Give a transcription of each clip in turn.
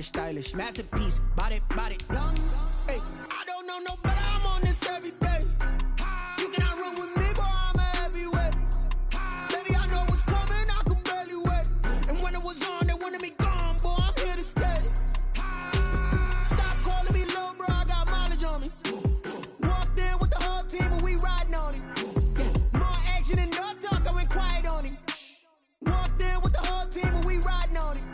stylish, masterpiece, body, young. Hey, I don't know no better, I'm on this every day. You cannot run with me, boy, I'm a heavyweight. Baby, I know what's coming, I could barely wait. And when it was on, they wanted me gone, boy, I'm here to stay. Stop calling me little bro, I got mileage on me. Walked in with the whole team and we riding on it. More action and no talk, I went quiet on it. Walked in with the whole team and we riding on it.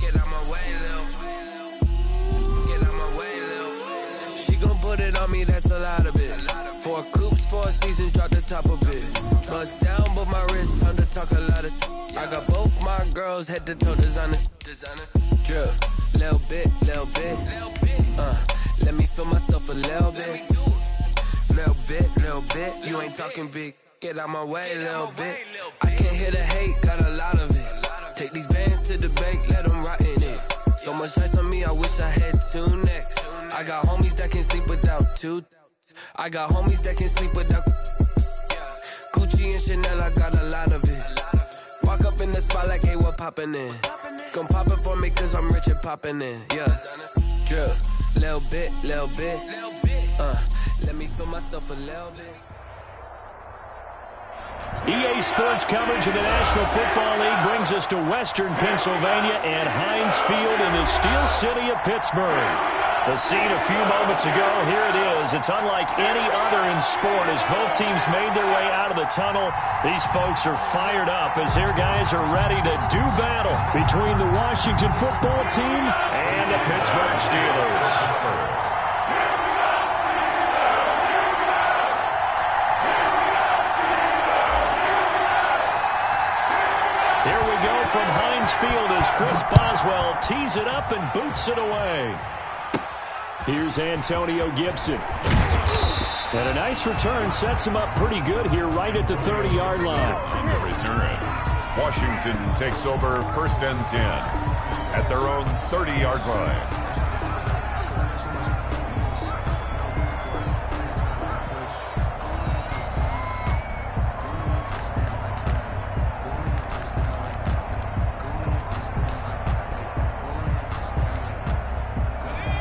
Get out my way, Lil. Get out my way, Lil. She gon' put it on me, that's a lot of it. 4 coops, 4 seasons, drop the top a bit. Bust down, but my wrist, time to talk a lot of. I got both my girls head to toe designer. Drip, little bit. Let me feel myself a little bit. Little bit. You ain't talking big. Get out my way, little bit. I can't hear the hate, got a lot of it. Take these bands to the bank, let them rot in it. So much ice on me, I wish I had 2 necks. I got homies that can sleep without 2. I got homies that can sleep without Gucci and Chanel, I got a lot of it. Walk up in the spot like, hey, what poppin' in? Gon' pop it for me cause I'm rich and poppin' in. Yeah, drip, little bit. Let me feel myself a little bit. EA Sports coverage of the National Football League brings us to Western Pennsylvania and Heinz Field in the Steel City of Pittsburgh. The scene a few moments ago, here it is. It's unlike any other in sport as both teams made their way out of the tunnel. These folks are fired up as their guys are ready to do battle between the Washington football team and the Pittsburgh Steelers. Here we go from Heinz Field as Chris Boswell tees it up and boots it away. Here's Antonio Gibson. And a nice return sets him up pretty good here right at the 30-yard line. On the return, Washington takes over 1st and 10 at their own 30-yard line.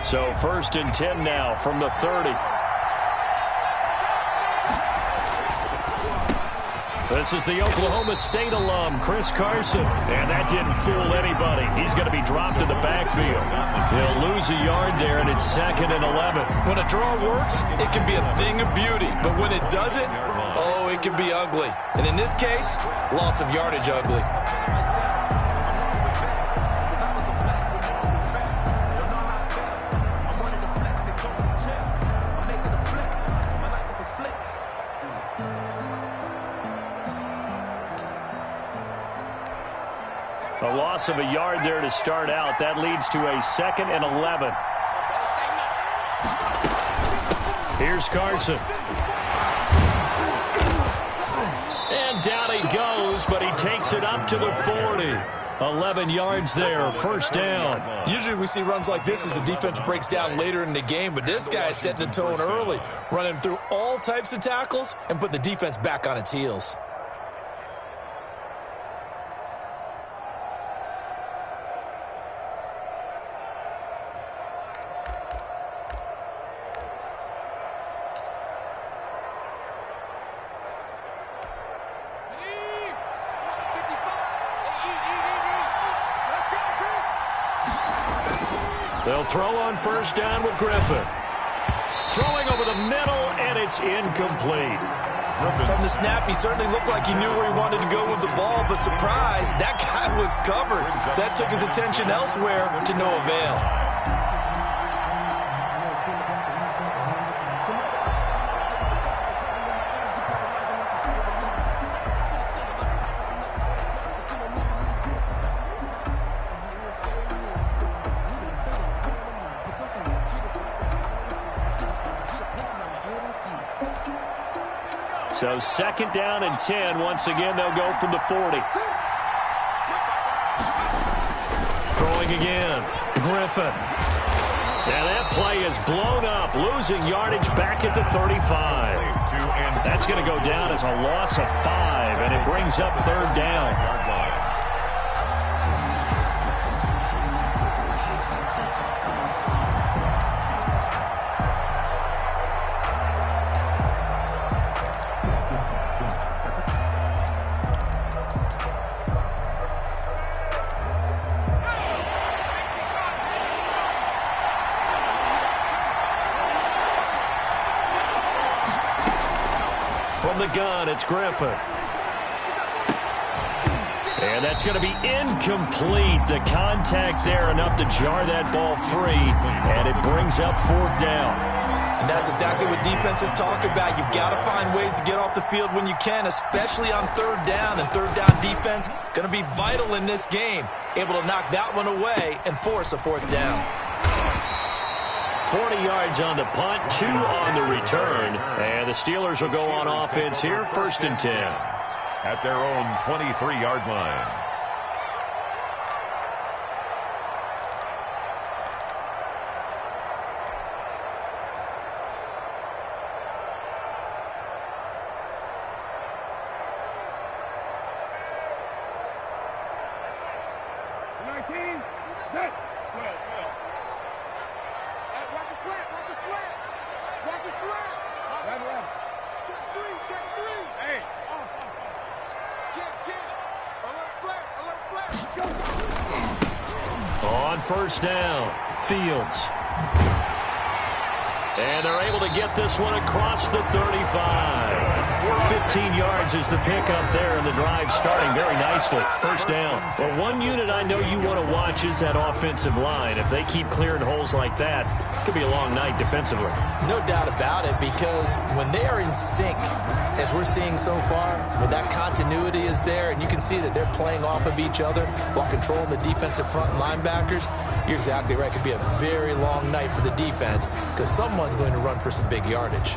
So 1st and 10 now from the 30. This is the Oklahoma State alum, Chris Carson. And that didn't fool anybody. He's going to be dropped in the backfield. He'll lose a yard there, and it's 2nd and 11. When a draw works, it can be a thing of beauty. But when it doesn't, oh, it can be ugly. And in this case, loss of yardage ugly. A loss of a yard there to start out. That leads to a 2nd and 11. Here's Carson. And down he goes, but he takes it up to the 40. 11 yards there, 1st down. Usually we see runs like this as the defense breaks down later in the game, but this guy's setting the tone early, running through all types of tackles and putting the defense back on its heels. They'll throw on 1st down with Griffin. Throwing over the middle, and it's incomplete. From the snap, he certainly looked like he knew where he wanted to go with the ball, but surprise, that guy was covered. So that took his attention elsewhere to no avail. So 2nd down and 10. Once again, they'll go from the 40. Throwing again. Griffin. And that play is blown up, losing yardage back at the 35. That's going to go down as a loss of 5, and it brings up third down. From the gun, it's Griffin. And that's going to be incomplete. The contact there enough to jar that ball free, and it brings up fourth down. And that's exactly what defenses talk about. You've got to find ways to get off the field when you can, especially on third down. And third down defense going to be vital in this game. Able to knock that one away and force a fourth down. 40 yards on the punt, 2 on the return. And the Steelers will go on offense here, 1st and 10. At their own 23-yard line. On first down, Fields. And they're able to get this one across the 35. 15 yards is the pickup there, and the drive starting very nicely. First down. Well, one unit I know you want to watch is that offensive line. If they keep clearing holes like that, it could be a long night defensively. No doubt about it, because when they are in sync, as we're seeing so far, when that continuity is there, and you can see that they're playing off of each other while controlling the defensive front linebackers, you're exactly right. It could be a very long night for the defense because someone's going to run for some big yardage.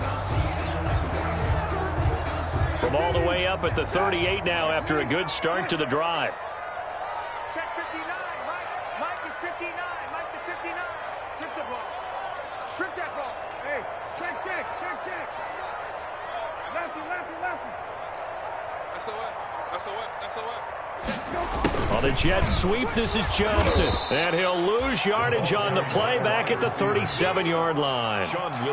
From all the way up at the 38 now after a good start to the drive. Check 59, Mike. Mike is 59. Mike is 59. Strip the ball. Strip that ball. Hey, check. Lefty. SOS. On the jet sweep, this is Johnson. And he'll lose yardage on the play back at the 37-yard line.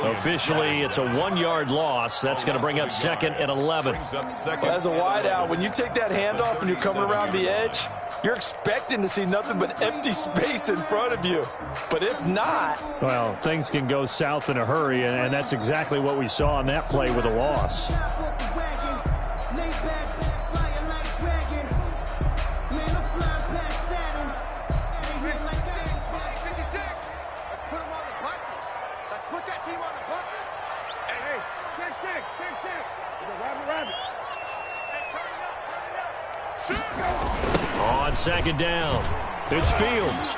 Officially, it's a 1-yard loss. That's going to bring up 2nd and 11. Well, as a wideout, when you take that handoff and you're coming around the edge, you're expecting to see nothing but empty space in front of you. But if not... Well, things can go south in a hurry, and that's exactly what we saw on that play with a loss. On 2nd down, it's Fields.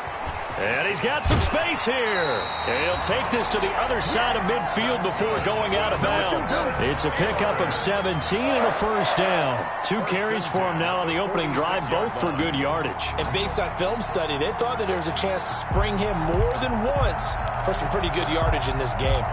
And he's got some space here. He'll take this to the other side of midfield before going out of bounds. It's a pickup of 17 and a first down. 2 carries for him now on the opening drive, both for good yardage. And based on film study, they thought that there was a chance to spring him more than once for some pretty good yardage in this game.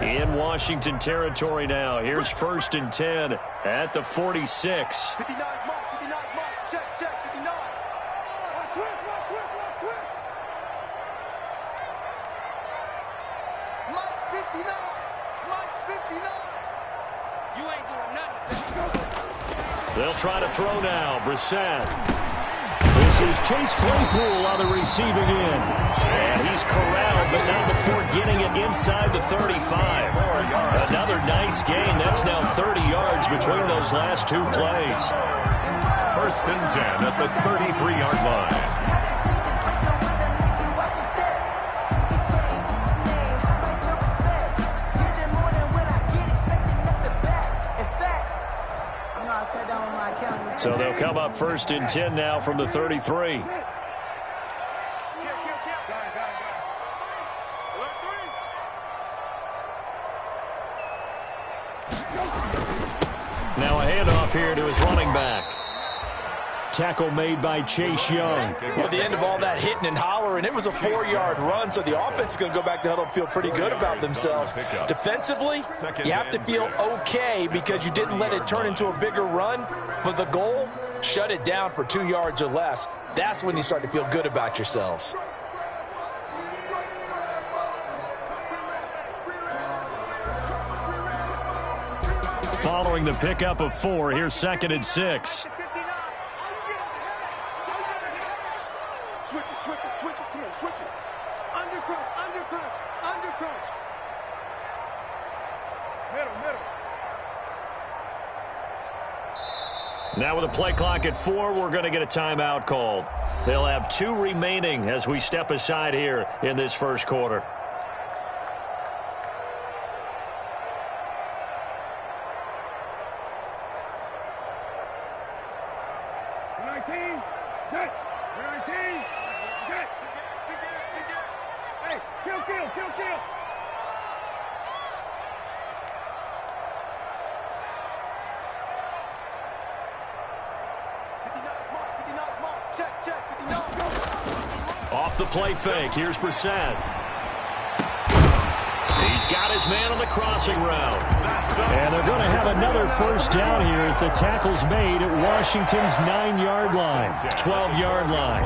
In Washington territory now. Here's 1st and 10 at the 46. 59, mark. Check, 59. Watch twist. Mike's 59. You ain't doing nothing. They'll try to throw now. Brissett. This is Chase Claypool on the receiving end. And he's corralled, but not before getting it inside the 35. Another nice gain. That's now 30 yards between those last 2 plays. 1st and 10 at the 33-yard line. So they'll come up 1st and 10 now from the 33. tackle made by Chase Young. Well, at the end of all that hitting and hollering, it was a 4-yard run, so the offense is going to go back to huddle and feel pretty good about themselves. Defensively, you have to feel okay because you didn't let it turn into a bigger run, but the goal, shut it down for 2 yards or less. That's when you start to feel good about yourselves. Following the pickup of 4, here's 2nd and 6. Switch it. Come on, switch it. Under crunch. Middle. Now with a play clock at 4, we're going to get a timeout called. They'll have 2 remaining as we step aside here in this first quarter. Kill. Check. Off the play fake, here's Brissett. He's got his man on the crossing route. And they're going to have another first down here as the tackle's made at Washington's 9-yard line, 12-yard line.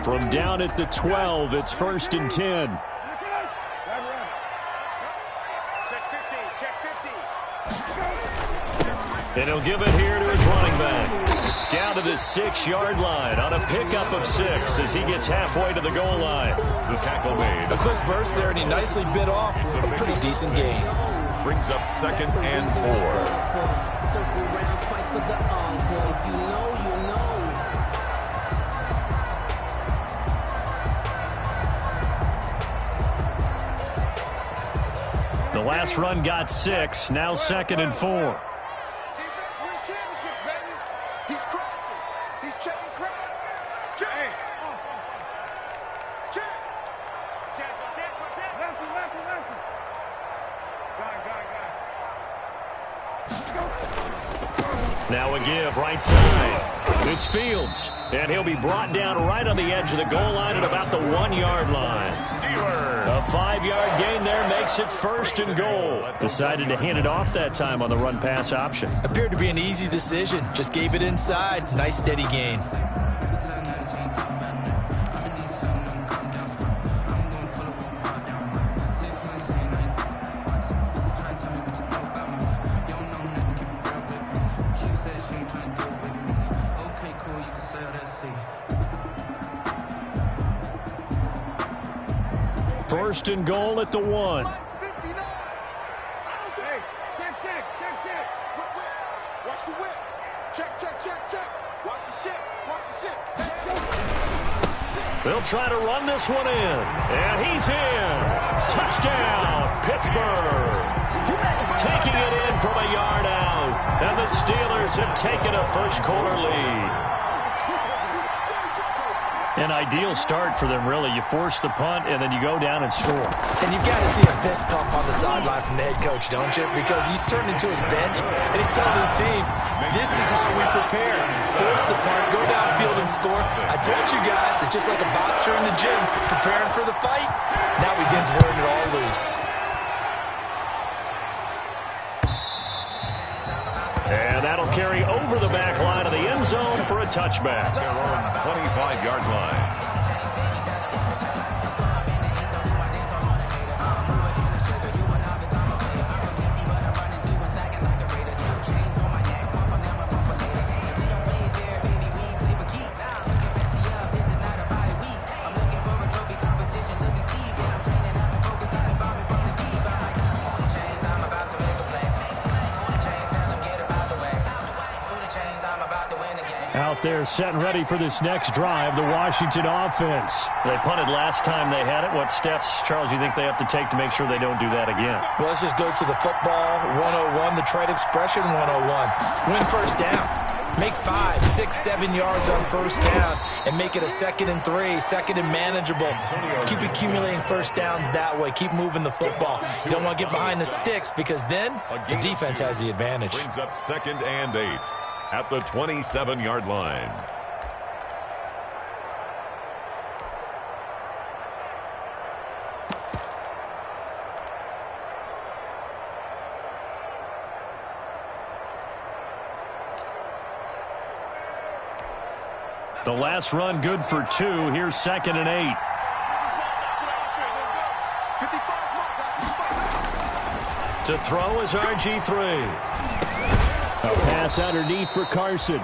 From down at the 12, it's 1st and 10. And he'll give it here to his running back. Down to the 6-yard line on a pickup of 6 as he gets halfway to the goal line. The tackle made. A quick burst there, and he nicely bit off a pretty decent gain. Brings up 2nd and 4. Circle round twice for the encore. If you know. The last run got 6, now 2nd and 4. He's crossing. He's checking crowd. Check. Now a give, right side. It's Fields, and he'll be brought down right on the edge of the goal line at about the 1-yard line. A 5-yard gain there makes it 1st and goal. Decided to hand it off that time on the run-pass option. Appeared to be an easy decision. Just gave it inside. Nice steady gain. First and goal at the 1. Watch the whip. Check. Watch the shit. They'll try to run this one in. And he's in. Touchdown, Pittsburgh. Taking it in from a yard out. And the Steelers have taken a first quarter lead. An ideal start for them, really. You force the punt, and then you go down and score. And you've got to see a fist pump on the sideline from the head coach, don't you? Because he's turned into his bench, and he's telling his team, this is how we prepare. Force the punt, go downfield and score. I told you guys, it's just like a boxer in the gym, preparing for the fight. Now we can turn it all loose. And that'll carry over the back line of the end zone for a touchback. Their own 25-yard line. Out there set and ready for this next drive, the Washington offense. They punted last time they had it. What steps, Charles, you think they have to take to make sure they don't do that again? Well, let's just go to the football 101, the trade expression 101. Win first down. Make 5, 6, 7 yards on first down and make it a 2nd and 3, 2nd and manageable. Keep accumulating first downs that way. Keep moving the football. You don't want to get behind the sticks because then the defense has the advantage. Brings up 2nd and 8 at the 27-yard line. The last run good for 2. Here's 2nd and 8. To throw is RG3. A pass underneath for Carson.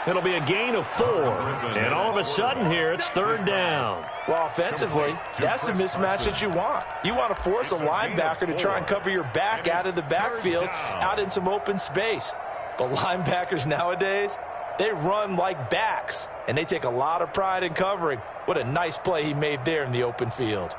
It'll be a gain of 4. And all of a sudden here, it's 3rd down. Well, offensively, that's the mismatch that you want. You want to force a linebacker to try and cover your back out of the backfield, out in some open space. But linebackers nowadays, they run like backs, and they take a lot of pride in covering. What a nice play he made there in the open field.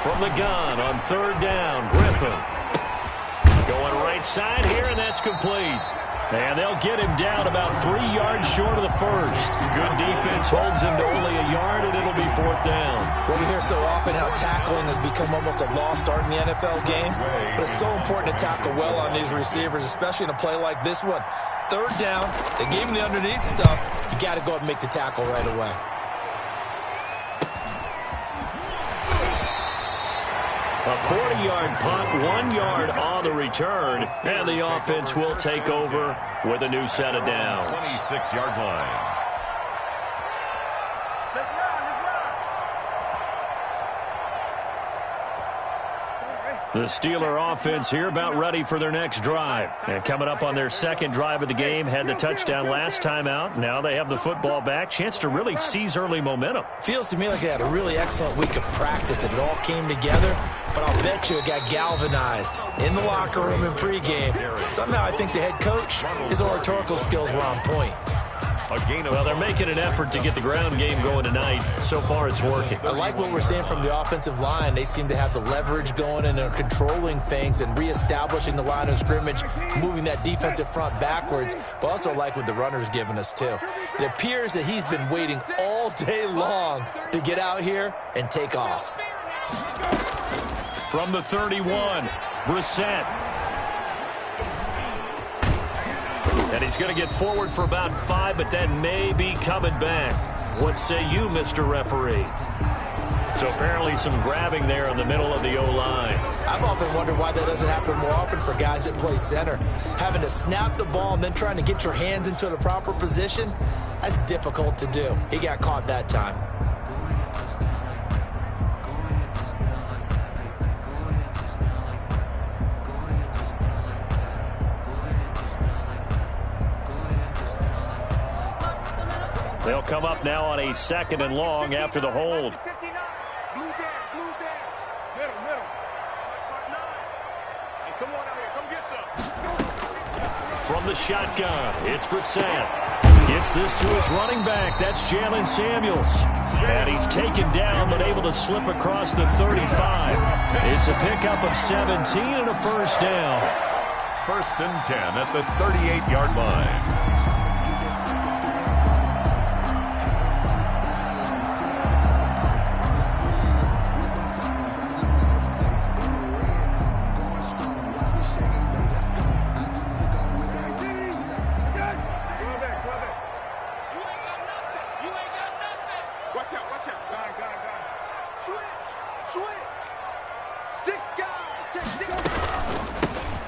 From the gun on 3rd down, Griffin. Going right side here, and that's complete. And they'll get him down about 3 yards short of the first. Good defense holds him to only a yard, and it'll be 4th down. Well, we hear so often how tackling has become almost a lost art in the NFL game. But it's so important to tackle well on these receivers, especially in a play like this one. 3rd down, they gave him the underneath stuff. You got to go and make the tackle right away. A 40-yard punt, 1 yard on the return, and the offense will take over with a new set of downs. 26-yard line. The Steeler offense here about ready for their next drive. And coming up on their 2nd drive of the game, had the touchdown last time out. Now they have the football back. Chance to really seize early momentum. Feels to me like they had a really excellent week of practice and it all came together. But I'll bet you it got galvanized in the locker room in pregame. Somehow I think the head coach, his oratorical skills were on point. Well, they're making an effort to get the ground game going tonight. So far, it's working. I like what we're seeing from the offensive line. They seem to have the leverage going and are controlling things and reestablishing the line of scrimmage, moving that defensive front backwards, but also like what the runner's giving us, too. It appears that he's been waiting all day long to get out here and take off. From the 31, Brissett. And he's going to get forward for about 5, but that may be coming back. What say you, Mr. Referee? So apparently some grabbing there in the middle of the O-line. I've often wondered why that doesn't happen more often for guys that play center. Having to snap the ball and then trying to get your hands into the proper position, that's difficult to do. He got caught that time. They'll come up now on a 2nd and long after the hold. From the shotgun, it's Brissett. Gets this to his running back. That's Jalen Samuels. And he's taken down but able to slip across the 35. It's a pickup of 17 and a first down. 1st and 10 at the 38-yard line.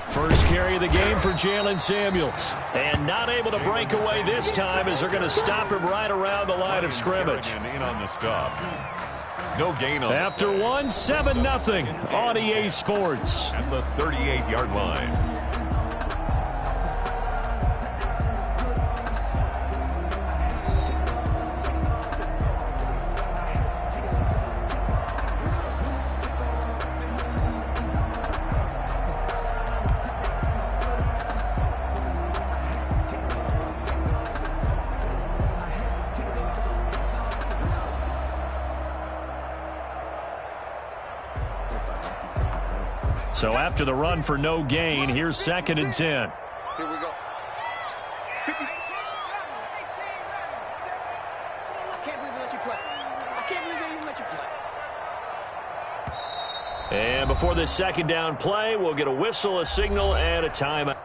First carry of the game for Jalen Samuels. And not able to break away this time as they're going to stop him right around the line of scrimmage. In on the stop. No gain on After 7-0 on EA Sports. at the 38-yard line. So after the run for no gain, here's 2nd and 10. Here we go. 50. I can't believe they let you play. I can't believe they even let you play. And before this 2nd down play, we'll get a whistle, a signal, and a timeout.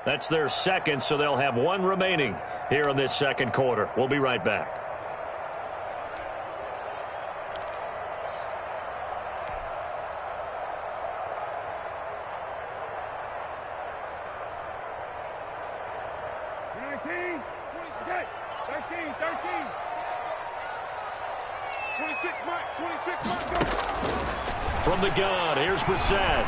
That's their 2nd, so they'll have 1 remaining here in this 2nd quarter. We'll be right back. From the gun, here's Preseason.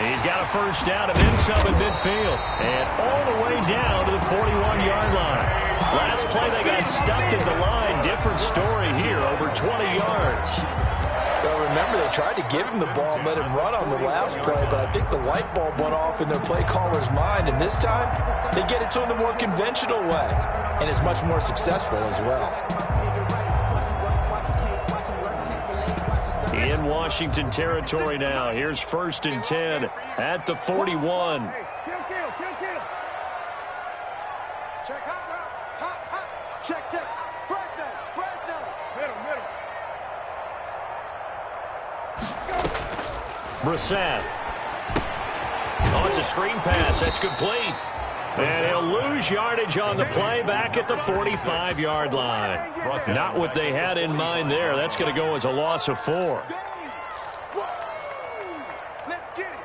He's got a first down and then some in midfield. And all the way down to the 41-yard line. Last play they got stuffed at the line. Different story here, over 20 yards. Well, remember, they tried to give him the ball and let him run on the last play, but I think the light bulb went off in their play caller's mind. And this time, they get it to him the more conventional way. And it's much more successful as well. In Washington territory now. Here's 1st and 10 at the 41. Check, hot, check, check. Flag down. Brissett. Oh, it's a screen pass. That's complete. And he'll lose yardage on the play back at the 45-yard line. Not what they had in mind there. That's going to go as a loss of 4. Let's get it.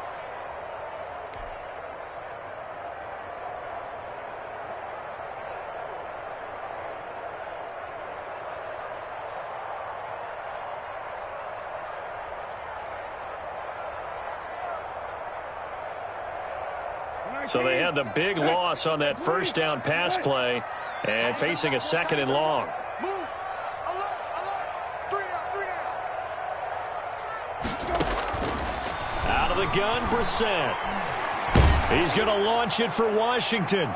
So they had the big loss on that first down pass play and facing a 2nd and long. Move. Alert, alert. 3 down. Out of the gun, Brissett. He's going to launch it for Washington.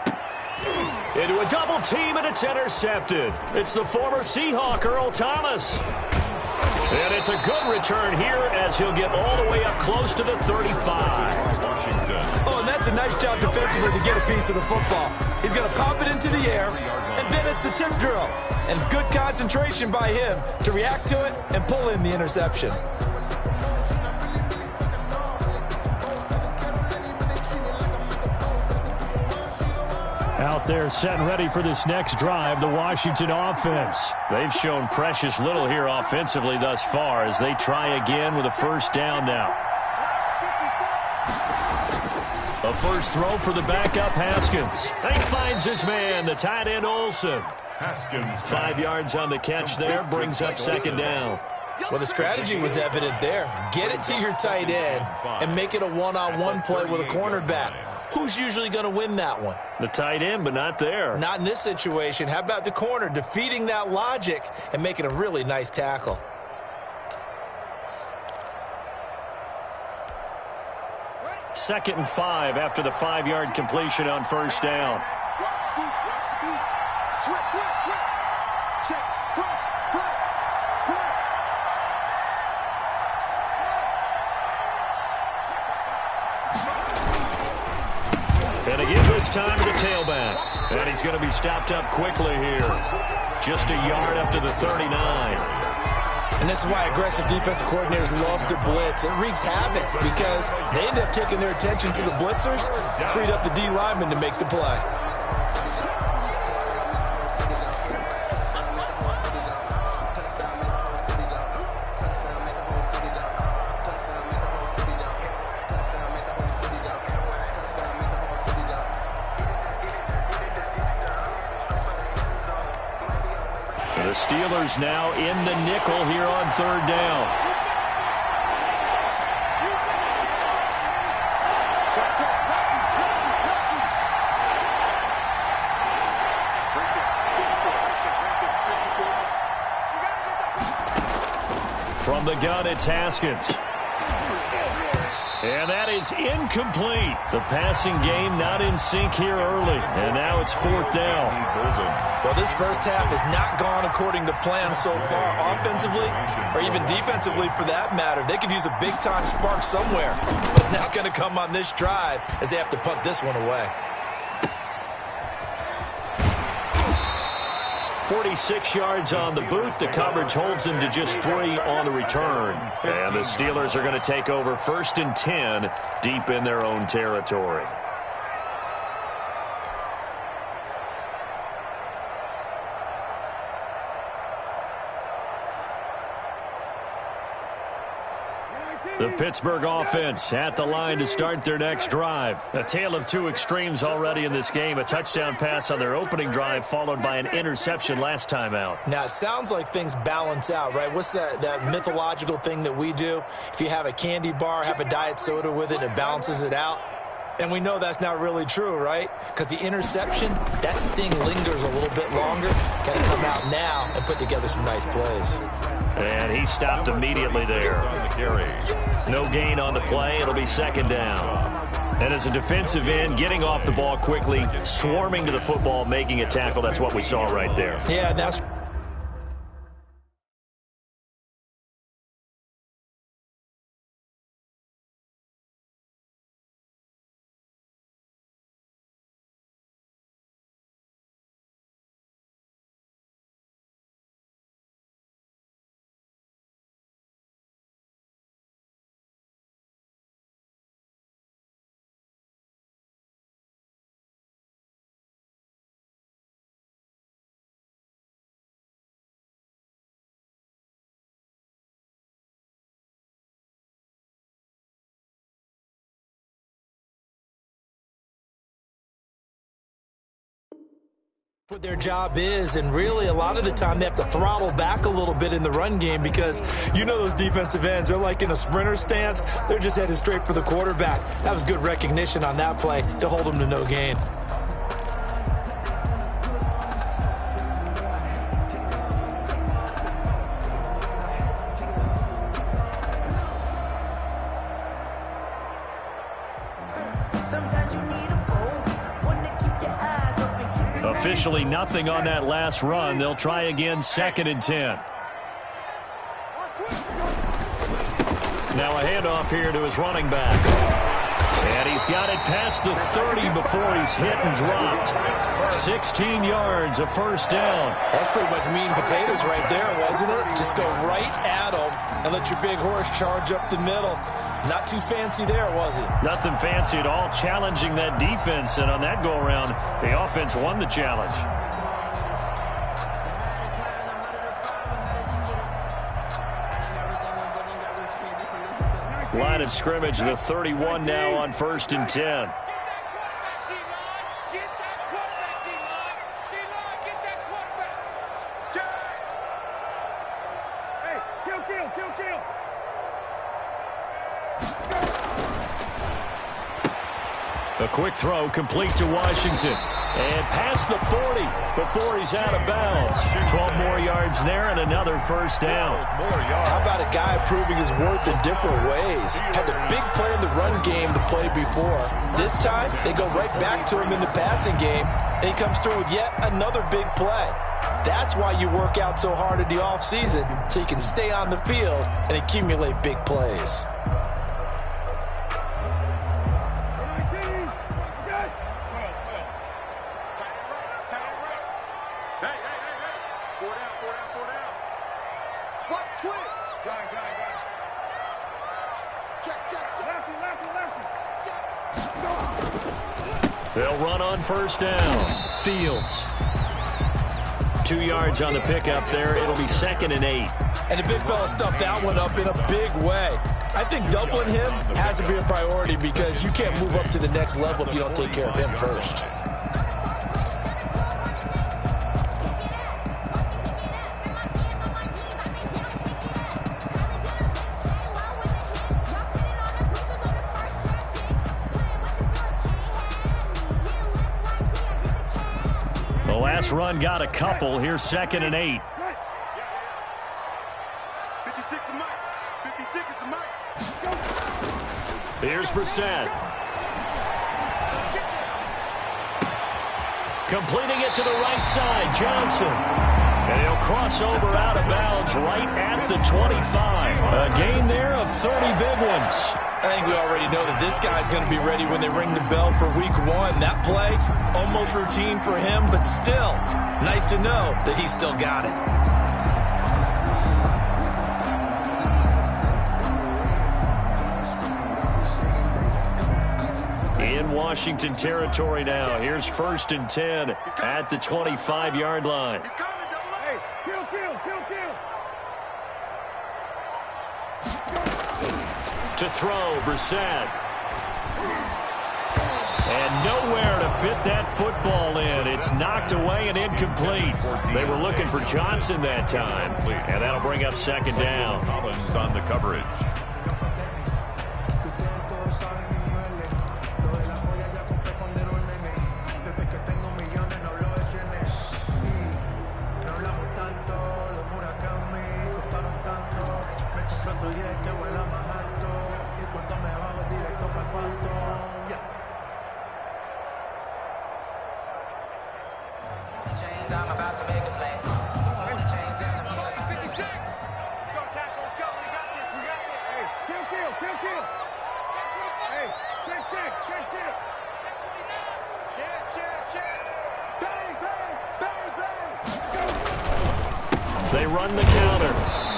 Into a double team, and it's intercepted. It's the former Seahawk, Earl Thomas. And it's a good return here as he'll get all the way up close to the 35. Oh, and that's a nice job defensively to get a piece of the football. He's going to pop it into the air, and then it's the tip drill. And good concentration by him to react to it and pull in the interception. Out there set and ready for this next drive, the Washington offense. They've shown precious little here offensively thus far as they try again with a first down now. A first throw for the backup, Haskins. He finds his man, the tight end Olsen. 5 yards on the catch there, brings up 2nd down. Well, the strategy was evident there. Get it to your tight end and make it a one-on-one play with a cornerback. Who's usually going to win that one? The tight end, but not there. Not in this situation. How about the corner defeating that logic and making a really nice tackle? Second and 5 after the 5-yard completion on first down. Switch, switch, switch. Check. Cross, cross, cross. And they give this time to the tailback. And he's going to be stopped up quickly here. Just a yard up to the 39. And this is why aggressive defensive coordinators love to blitz. It wreaks havoc because they end up taking their attention to the blitzers, freed up the D lineman to make the play. The Steelers now in the nickel here on 3rd down. From the gun, it's Haskins. And that is incomplete. The passing game not in sync here early. And now it's 4th down. Well, this first half has not gone according to plan so far offensively or even defensively for that matter. They could use a big-time spark somewhere. But it's not going to come on this drive as they have to punt this one away. 46 yards on the boot. The coverage holds him to just 3 on the return. And the Steelers are going to take over 1st and 10 deep in their own territory. The Pittsburgh offense at the line to start their next drive. A tale of two extremes already in this game. A touchdown pass on their opening drive followed by an interception last time out. Now, it sounds like things balance out, right? What's that mythological thing that we do? If you have a candy bar, have a diet soda with it, it balances it out. And we know that's not really true, right? Because the interception, that sting lingers a little bit longer. Got to come out now and put together some nice plays. And he stopped immediately there. No gain on the play. It'll be 2nd down. And as a defensive end, getting off the ball quickly, swarming to the football, making a tackle, that's what we saw right there. Yeah, that's What their job is, and really a lot of the time they have to throttle back a little bit in the run game because you know those defensive ends, they're like in a sprinter stance. They're just headed straight for the quarterback. That was good recognition on that play to hold them to no gain. Officially nothing on that last run. They'll try again, 2nd and 10. Now a handoff here to his running back. And he's got it past the 30 before he's hit and dropped. 16 yards, a first down. That's pretty much meat and potatoes right there, wasn't it? Just go right at him and let your big horse charge up the middle. Not too fancy there, was it? Nothing fancy at all, challenging that defense. And on that go-around, the offense won the challenge. Line of scrimmage, the 31 now on 1st and 10. A quick throw complete to Washington. And past the 40 before he's out of bounds. 12 more yards there and another first down. How about a guy proving his worth in different ways? Had the big play in the run game to play before. This time, they go right back to him in the passing game. And he comes through with yet another big play. That's why you work out so hard in the offseason, so you can stay on the field and accumulate big plays. They'll run on first down. Fields. 2 yards on the pickup there. It'll be 2nd and 8. And the big fella stuffed that one up in a big way. I think doubling him has to be a priority because you can't move up to the next level if you don't take care of him first. The last run got a couple. Here's 2nd and 8. 56 is Mike. 56 is the Mike. Here's Brissett. Completing it to the right side, Johnson. And he'll cross over out of bounds right at the 25. A gain there of 30 big ones. I think we already know that this guy's going to be ready when they ring the bell for week 1. That play, almost routine for him, but still, nice to know that he's still got it. In Washington territory now. Here's 1st and 10 at the 25-yard line. Hey, kill. To throw, Brissett. And nowhere to fit that football in. It's knocked away and incomplete. They were looking for Johnson that time. And that'll bring up 2nd down. Collins on the coverage. I'm about to make a play. Go, tackle, let's go. We got this. Hey, kill. Hey, check. Bang. They run the counter.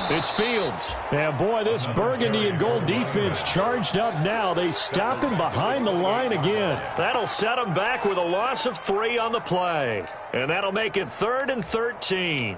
It's Fields. And boy, this burgundy and gold defense charged up now. They stop him behind the line again. That'll set him back with a loss of 3 on the play. And that'll make it 3rd and 13.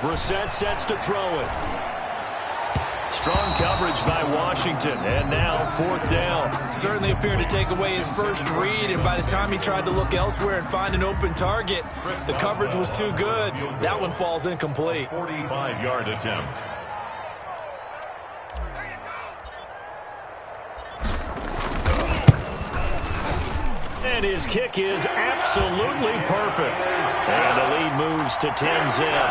Brissett sets to throw it. Strong coverage by Washington, and now 4th down. Certainly appeared to take away his first read, and by the time he tried to look elsewhere and find an open target, the coverage was too good. That one falls incomplete. 45-yard attempt. And his kick is absolutely perfect. And the lead moves to 10-zip.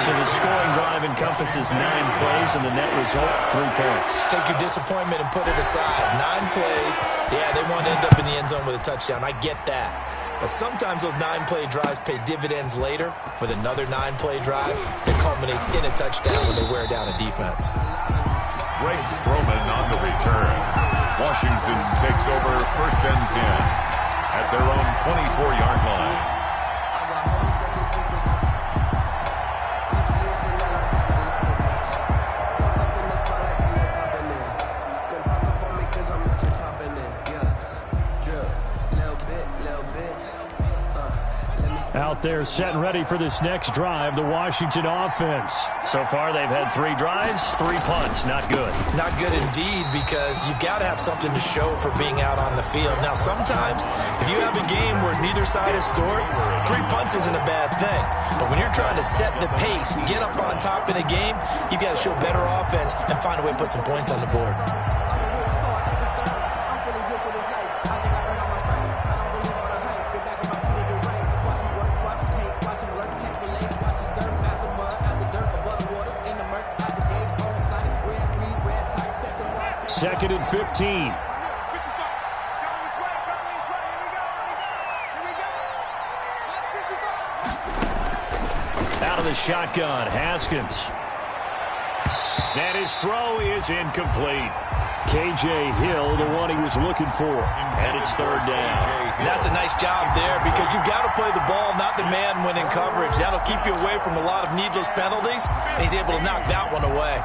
So the scoring drive encompasses 9 plays, and the net result, 3 points. Take your disappointment and put it aside. 9 plays. Yeah, they want to end up in the end zone with a touchdown. I get that. But sometimes those 9-play drives pay dividends later with another 9-play drive that culminates in a touchdown when they wear down a defense. Greg Stroman on the return. Washington takes over 1st and 10 at their own 24-yard line. Out there set and ready for this next drive, the Washington offense. So far, they've had 3 drives, 3 punts. Not good. Not good indeed, because you've got to have something to show for being out on the field. Now, sometimes, if you have a game where neither side has scored, 3 punts isn't a bad thing. But when you're trying to set the pace, get up on top in a game, you've got to show better offense and find a way to put some points on the board. Second and 15. Out of the shotgun, Haskins. And his throw is incomplete. K.J. Hill, the one he was looking for. And it's 3rd down. That's a nice job there, because you've got to play the ball, not the man when in coverage. That'll keep you away from a lot of needless penalties, and he's able to knock that one away.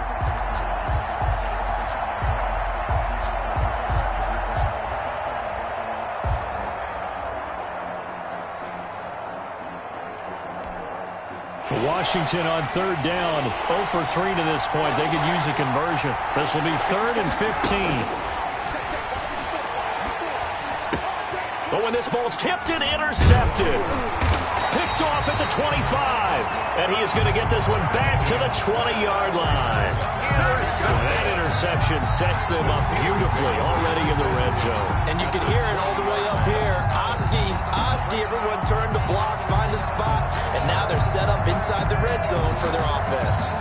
Washington on 3rd down, 0 for 3 to this point. They could use a conversion. This will be 3rd and 15. But when this ball's tipped and intercepted, picked off at the 25, and he is going to get this one back to the 20-yard line. That interception sets them up beautifully already in the red zone. And you can hear it all the way up here. Oski, everyone turned to block, find a spot, and now they're set up inside the red zone for their offense.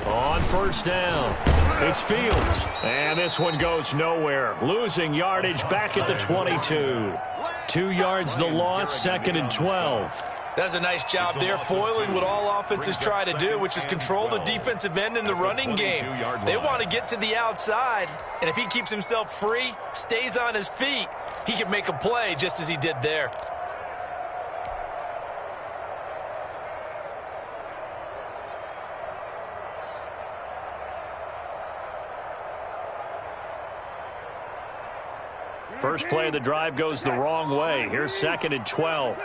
On 1st down, it's Fields. And this one goes nowhere. Losing yardage back at the 22. 2 yards the loss, 2nd and 12. That's a nice job there, foiling what all offenses try to do, which is control the defensive end in the running game. They want to get to the outside, and if he keeps himself free, stays on his feet, he can make a play just as he did there. First play of the drive goes the wrong way. Here's 2nd and 12.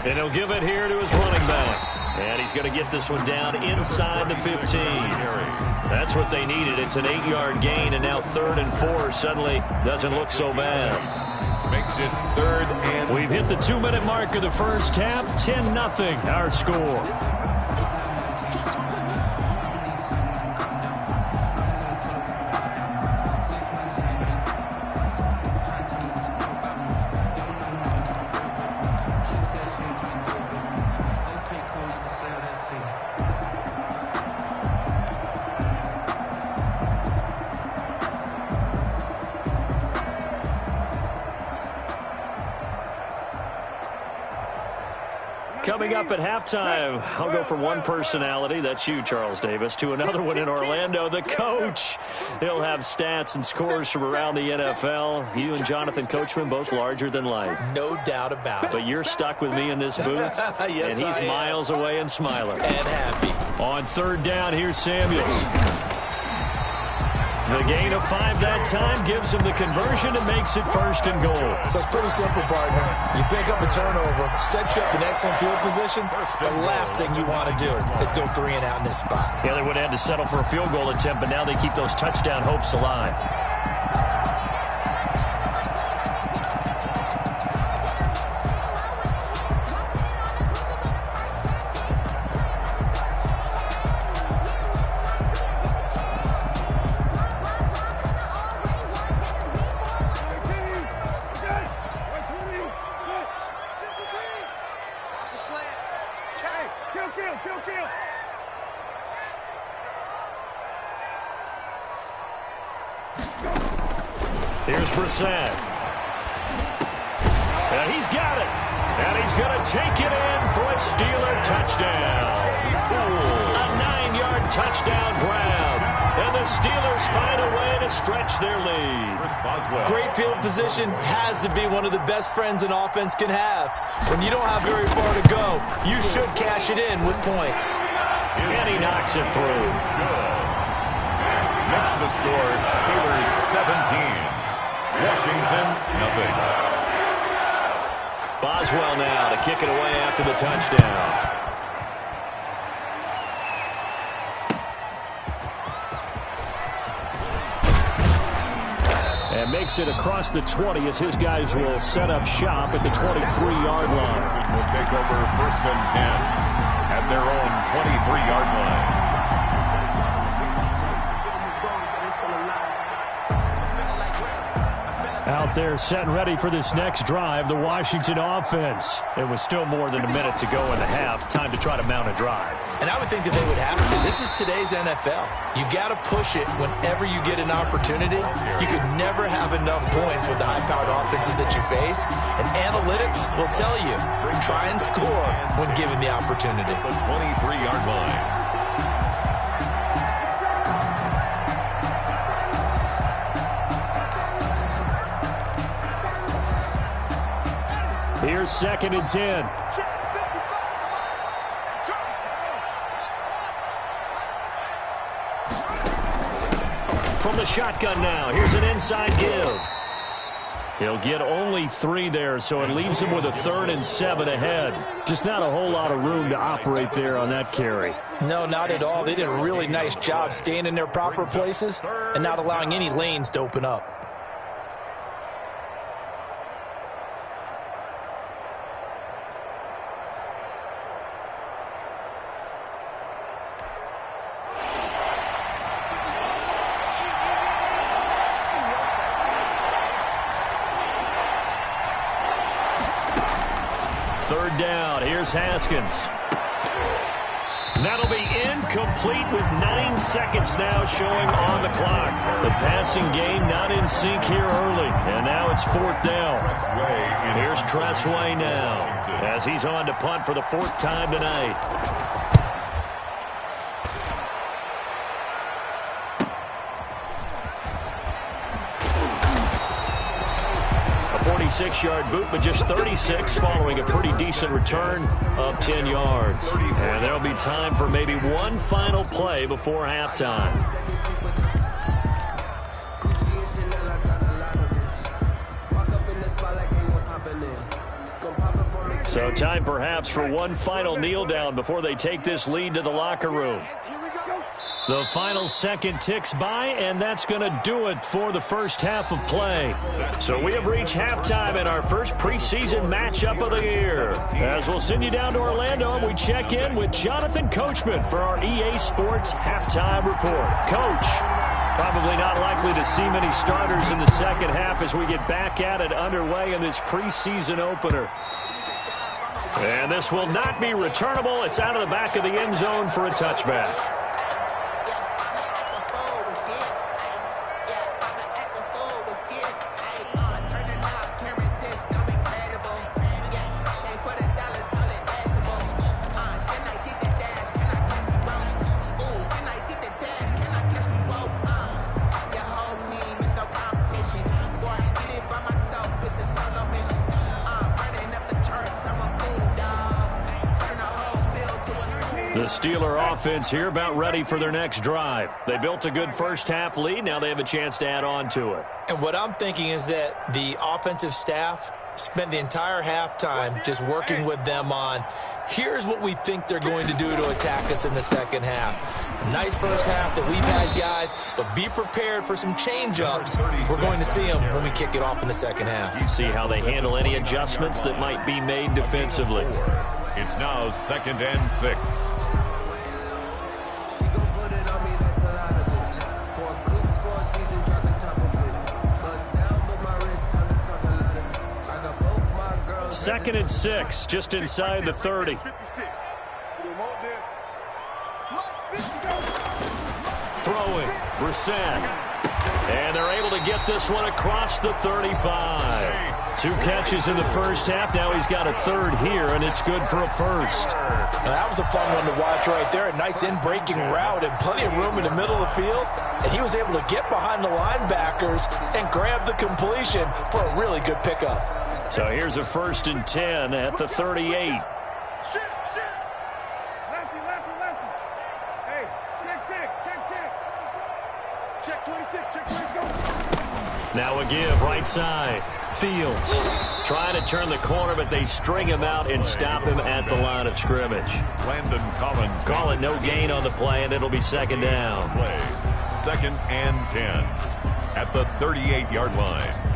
And he'll give it here to his running back. And he's going to get this one down inside the 15. That's what they needed. It's an 8-yard gain, and now 3rd and 4 suddenly doesn't look so bad. Makes it 3rd and... We've hit the 2-minute mark of the first half. 10-0 our score. Coming up at halftime, I'll go from one personality, that's you, Charles Davis, to another one in Orlando, the coach. He'll have stats and scores from around the NFL. You and Jonathan Coachman, both larger than life. No doubt about it. But you're stuck with me in this booth, yes, and he's miles away and smiling. And happy. On third down, here's Samuels. The gain of 5 that time gives him the conversion and makes it 1st and goal. So it's pretty simple, partner. You pick up a turnover, set you up in excellent field position. The last thing you want to do is go 3 and out in this spot. Yeah, they would have had to settle for a field goal attempt, but now they keep those touchdown hopes alive. Here's Brissett. And he's got it. And he's going to take it in for a Steeler touchdown. A 9-yard touchdown grab. And the Steelers find a way to stretch their lead. Great field position has to be one of the best friends an offense can have. When you don't have very far to go, you should cash it in with points. And he knocks it through. Makes the score Steelers 17. Washington, nothing. Boswell now to kick it away after the touchdown. And makes it across the 20 as his guys will set up shop at the 23-yard line. Will take over 1st and 10 at their own 23-yard line. Out there set and ready for this next drive, the Washington offense. It was still more than a minute to go in the half. Time to try to mount a drive. And I would think that they would have to. This is today's NFL. You got to push it whenever you get an opportunity. You could never have enough points with the high-powered offenses that you face. And analytics will tell you, try and score when given the opportunity. The 23-yard line. Here's 2nd and 10. From the shotgun now, here's an inside give. He'll get only 3 there, so it leaves him with a 3rd and 7 ahead. Just not a whole lot of room to operate there on that carry. No, not at all. They did a really nice job staying in their proper places and not allowing any lanes to open up. Third down, here's Haskins. That'll be incomplete with 9 seconds now showing on the clock. The passing game not in sync here early, and now it's 4th down. Here's Tressway now as he's on to punt for the 4th time tonight. A 46-yard boot, but just 36 following a pretty decent return of 10 yards. And there'll be time for maybe one final play before halftime. So time perhaps for one final kneel down before they take this lead to the locker room. The final second ticks by, and that's going to do it for the first half of play. So we have reached halftime in our first preseason matchup of the year. As we'll send you down to Orlando, and we check in with Jonathan Coachman for our EA Sports Halftime Report. Coach, probably not likely to see many starters in the second half as we get back at it underway in this preseason opener. And this will not be returnable. It's out of the back of the end zone for a touchback. The Steeler offense here about ready for their next drive. They built a good first-half lead. Now they have a chance to add on to it. And what I'm thinking is that the offensive staff spent the entire halftime just working with them on, here's what we think they're going to do to attack us in the second half. Nice first half that we've had, guys, but be prepared for some change-ups. We're going to see them when we kick it off in the second half. You see how they handle any adjustments that might be made defensively. It's now 2nd and 6. Second and 6, just inside the 30. Throwing, Brissett. And they're able to get this one across the 35. 2 catches in the first half. Now he's got a third here, and it's good for a first. Now that was a fun one to watch right there. A nice in-breaking route and plenty of room in the middle of the field. And he was able to get behind the linebackers and grab the completion for a really good pickup. So here's a 1st and 10 at the 38. Now a give right side. Fields trying to turn the corner, but they string him out and stop him at the line of scrimmage. Landon Collins. Call it no gain on the play, and it'll be 2nd down. Play 2nd and 10 at the 38-yard line.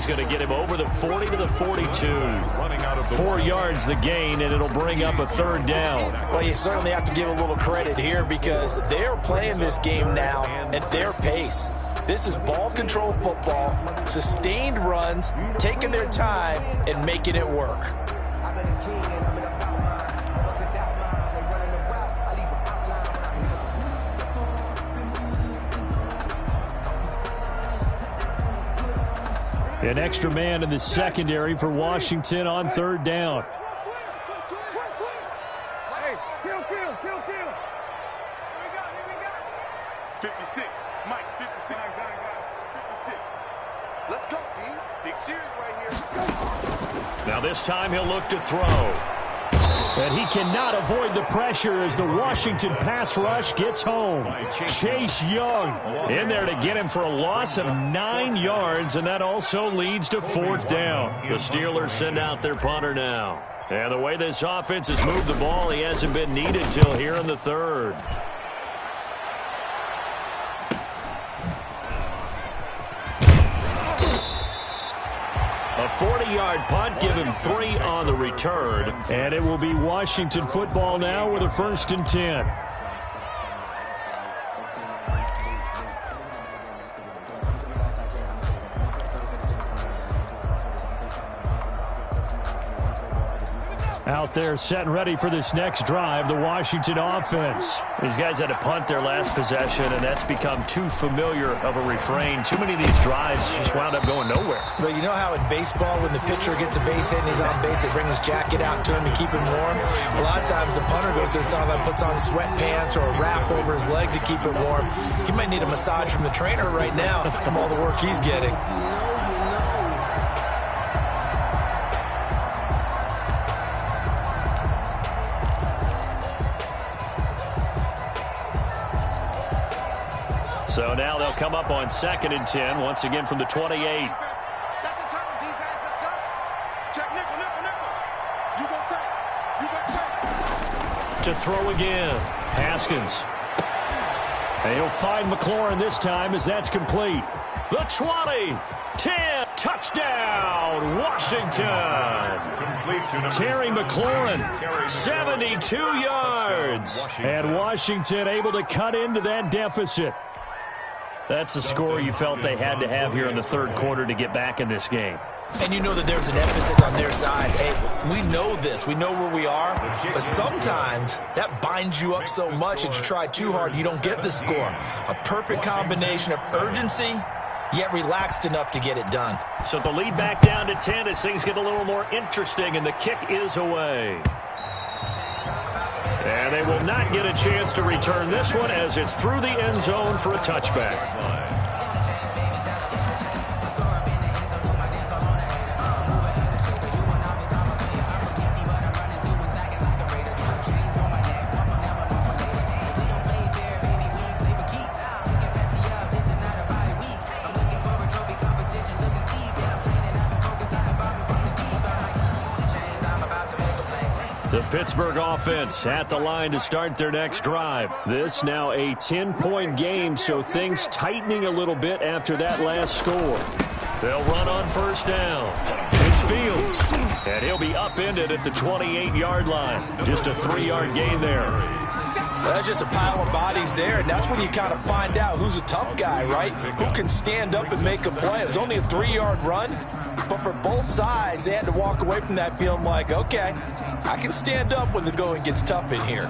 Going to get him over the 40 to the 42. 4 yards the gain, and it'll bring up a 3rd down. Well, you certainly have to give a little credit here because they're playing this game now at their pace. This is ball control football, sustained runs, taking their time, and making it work. An extra man in the secondary for Washington on 3rd down. Hey, kill. 56, Mike, 56. 56. Let's go, D. Big series right here. Now this time he'll look to throw. And he cannot avoid the pressure as the Washington pass rush gets home. Chase Young in there to get him for a loss of 9 yards, and that also leads to 4th down. The Steelers send out their punter now. And the way this offense has moved the ball, he hasn't been needed till here in the 3rd. A 40-yard punt, give him 3 on the return. And it will be Washington football now with a 1st and 10. Out there set and ready for this next drive, the Washington offense. These guys had to punt their last possession, and that's become too familiar of a refrain. Too many of these drives just wound up going nowhere. But you know how in baseball, when the pitcher gets a base hit and he's on base, they bring his jacket out to him to keep him warm? A lot of times the punter goes to the sideline, puts on sweatpants or a wrap over his leg to keep it warm. He might need a massage from the trainer right now from all the work he's getting. So now they'll come up on 2nd and 10, once again from the 28. Second turn, defense, let's go. Check nickel. You go take. To throw again, Haskins. And he'll find McLaurin this time as that's complete. The 20, 10, touchdown, Washington. Terry McLaurin, 72 yards. And Washington able to cut into that deficit. That's a score you felt they had to have here in the 3rd quarter to get back in this game. And you know that there's an emphasis on their side. Hey, we know this. We know where we are. But sometimes that binds you up so much that you try too hard, you don't get the score. A perfect combination of urgency, yet relaxed enough to get it done. So the lead back down to 10 as things get a little more interesting, and the kick is away. And they will not get a chance to return this one as it's through the end zone for a touchback. The Pittsburgh offense at the line to start their next drive. This now a 10-point game, so things tightening a little bit after that last score. They'll run on first down. It's Fields, and he'll be upended at the 28-yard line. Just a 3-yard gain there. That's just a pile of bodies there, and that's when you kind of find out who's a tough guy, right? Who can stand up and make a play. It was only a 3-yard run, but for both sides, they had to walk away from that feeling like, okay, I can stand up when the going gets tough in here.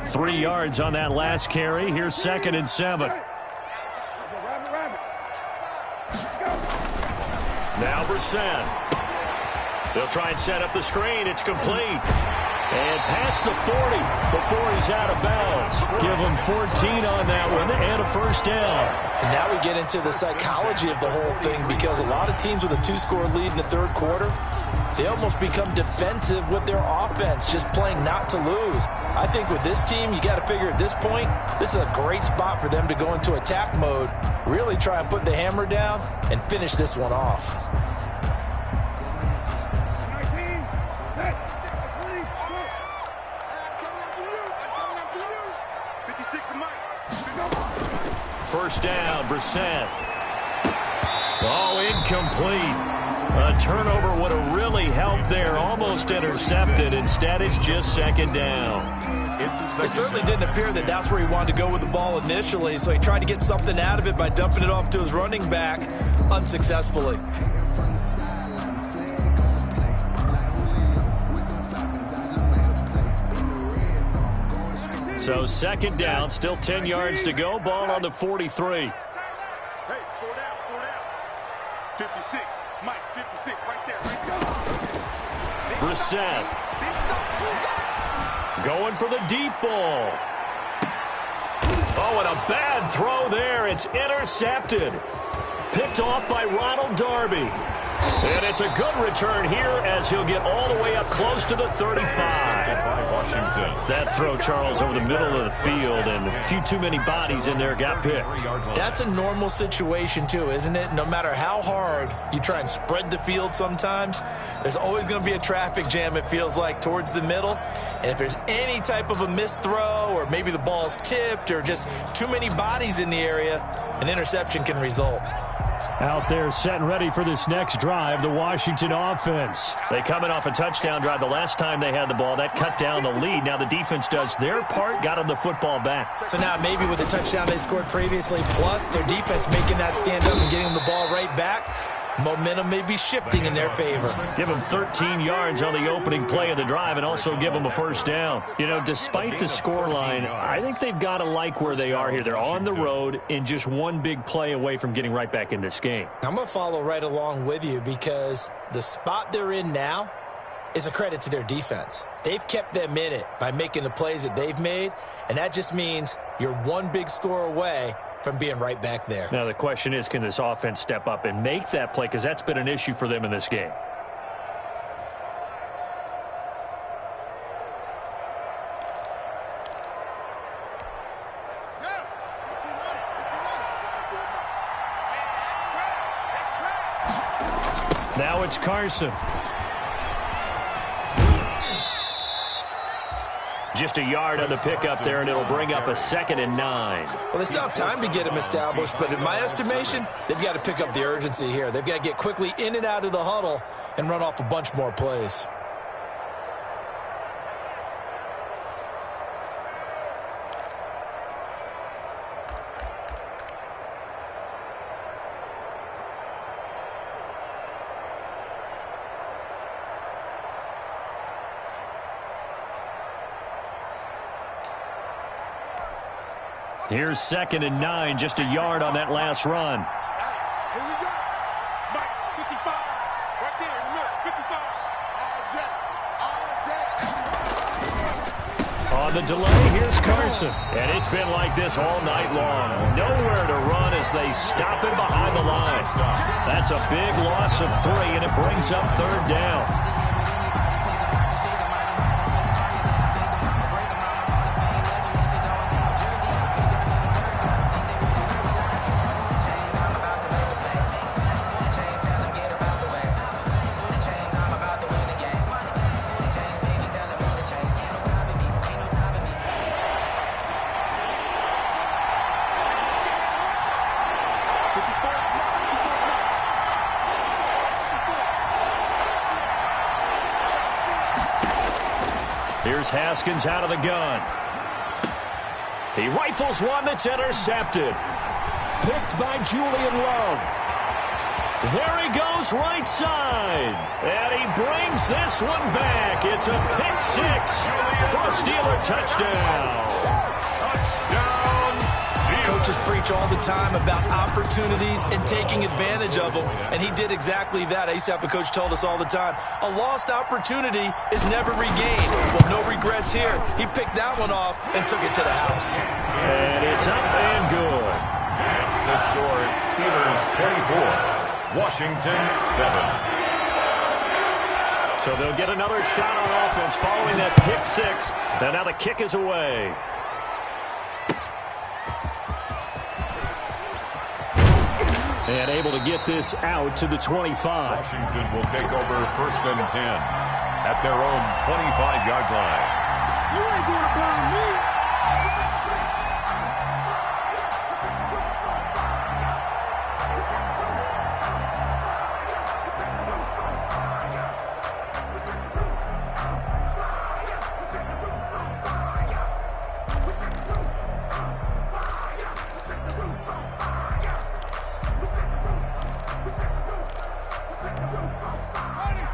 Three yards on that last carry. Here's 2nd and 7. Now Brissett. They'll try and set up the screen. It's complete. And past the 40 before he's out of bounds. Give him 14 on that one and a first down. And now we get into the psychology of the whole thing, because a lot of teams with a 2-score lead in the third quarter, they almost become defensive with their offense, just playing not to lose. I think with this team, you got to figure at this point, this is a great spot for them to go into attack mode, really try and put the hammer down and finish this one off. First down, Brissett. Oh, incomplete. A turnover would have really helped there. Almost intercepted. Instead, it's just 2nd down. It certainly didn't appear that that's where he wanted to go with the ball initially, so he tried to get something out of it by dumping it off to his running back unsuccessfully. So 2nd down, still 10 yards to go. Ball on the 43. Hey, 4 down. 56. Mike, 56, right there. Brissett. Going for the deep ball. Oh, and a bad throw there. It's intercepted. Picked off by Ronald Darby. And it's a good return here as he'll get all the way up close to the 35. Washington. That throw, Charles, over the middle of the field, and a few too many bodies in there got picked. That's a normal situation, too, isn't it? No matter how hard you try and spread the field sometimes, there's always going to be a traffic jam, it feels like, towards the middle. And if there's any type of a missed throw, or maybe the ball's tipped, or just too many bodies in the area, an interception can result. Out there set and ready for this next drive, the Washington offense. They coming off a touchdown drive the last time they had the ball. That cut down the lead. Now the defense does their part, got them the football back. So now maybe with the touchdown they scored previously, plus their defense making that stand up and getting the ball right back, momentum may be shifting in their favor. Give them 13 yards on the opening play of the drive and also give them a first down. You know, despite the scoreline, I think they've got to like where they are here. They're on the road and just one big play away from getting right back in this game. I'm going to follow right along with you, because the spot they're in now is a credit to their defense. They've kept them in it by making the plays that they've made, and that just means you're one big score away from being right back there. Now the question is, can this offense step up and make that play? Because that's been an issue for them in this game. Now it's Carson. just a yard on the pickup there, and it'll bring up a 2nd and 9. Well, they still have time to get him established, but in my estimation, they've got to pick up the urgency here. They've got to get quickly in and out of the huddle and run off a bunch more plays. Here's 2nd and 9, just a yard on that last run. Here we go. Mike, 55. Right there in the middle. 55. All day. All day. On the delay, here's Carson. And it's been like this all night long. Nowhere to run as they stop him behind the line. That's a big loss of 3, and it brings up 3rd down. Here's Haskins out of the gun. He rifles one that's intercepted. Picked by Julian Love. There he goes right side. And he brings this one back. It's a pick 6 for a Steeler touchdown. Coaches preach all the time about opportunities and taking advantage of them, and he did exactly that. I used to have a coach tell us all the time, a lost opportunity is never regained. Well, no regrets here. He picked that one off and took it to the house. And it's up and good. That's the score. Steelers 24, Washington 7. So they'll get another shot on offense following that pick 6. And now the kick is away. And able to get this out to the 25. Washington will take over 1st and 10 at their own 25-yard line. You ain't gonna blind me.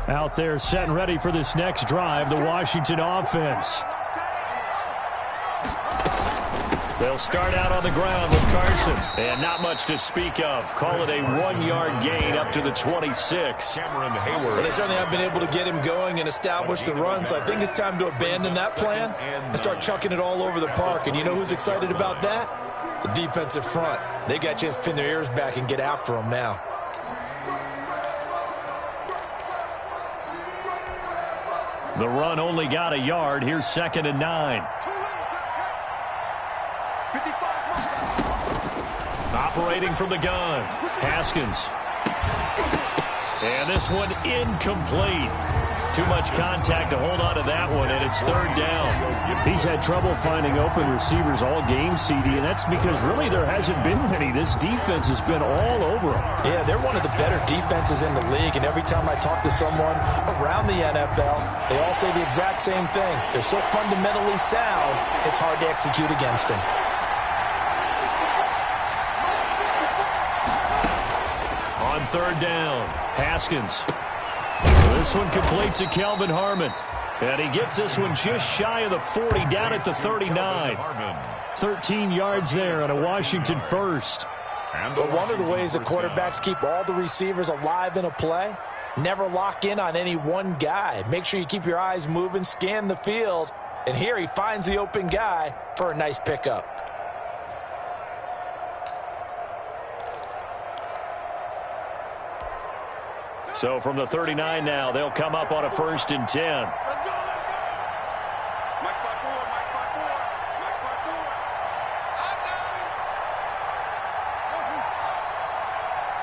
Out there set and ready for this next drive, the Washington offense. They'll start out on the ground with Carson. And not much to speak of. Call it a 1-yard gain up to the 26. Cameron Hayward. Well, they certainly have been able to get him going and establish the run, so I think it's time to abandon that plan and start chucking it all over the park. And you know who's excited about that? The defensive front. They got a chance to pin their ears back and get after him now. The run only got a yard. Here's 2nd and 9. Operating from the gun. Haskins. And this one incomplete. Too much contact to hold on to that one, and it's 3rd down. He's had trouble finding open receivers all game, CD, and that's because really there hasn't been many. This defense has been all over him. Yeah, they're one of the better defenses in the league, and every time I talk to someone around the NFL, they all say the exact same thing. They're so fundamentally sound, it's hard to execute against them. On 3rd down, Haskins. This one completes to Kelvin Harmon. And he gets this one just shy of the 40, down at the 39. 13 yards there on a Washington first. But one of the ways that quarterbacks keep all the receivers alive in a play, never lock in on any one guy. Make sure you keep your eyes moving, scan the field. And here he finds the open guy for a nice pickup. So from the 39 now, they'll come up on a 1st and 10. Let's go, let's go. Mike 5-4, Mike 5-4, Mike 5-4. I got him.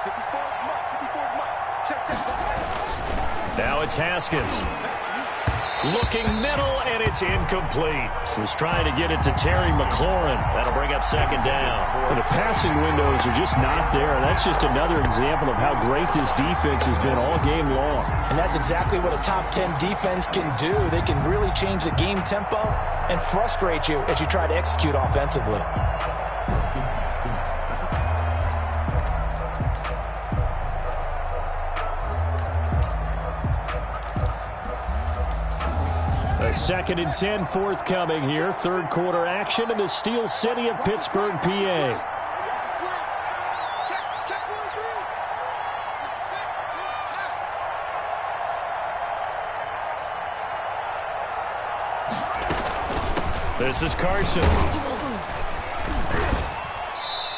54 is Mike, 54 is Mike. Check, check. Now it's Haskins. Looking middle, and it's incomplete. Was trying to get it to Terry McLaurin. That'll bring up second down. And the passing windows are just not there. That's just another example of how great this defense has been all game long. And that's exactly what a top 10 defense can do. They can really change the game tempo and frustrate you as you try to execute offensively. A 2nd and 10 forthcoming here. Third quarter action in the Steel City of Pittsburgh, PA. This is Carson.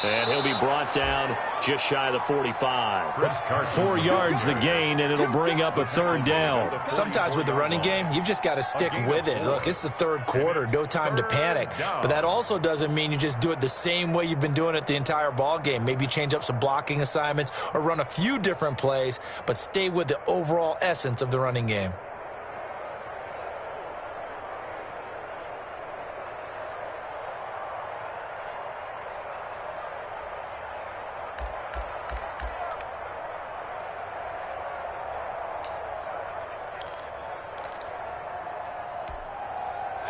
And he'll be brought down just shy of the 45. 4 yards the gain, and it'll bring up a 3rd down. Sometimes with the running game, you've just got to stick with it. Look, it's the 3rd quarter, no time to panic. But that also doesn't mean you just do it the same way you've been doing it the entire ball game. Maybe change up some blocking assignments or run a few different plays, but stay with the overall essence of the running game.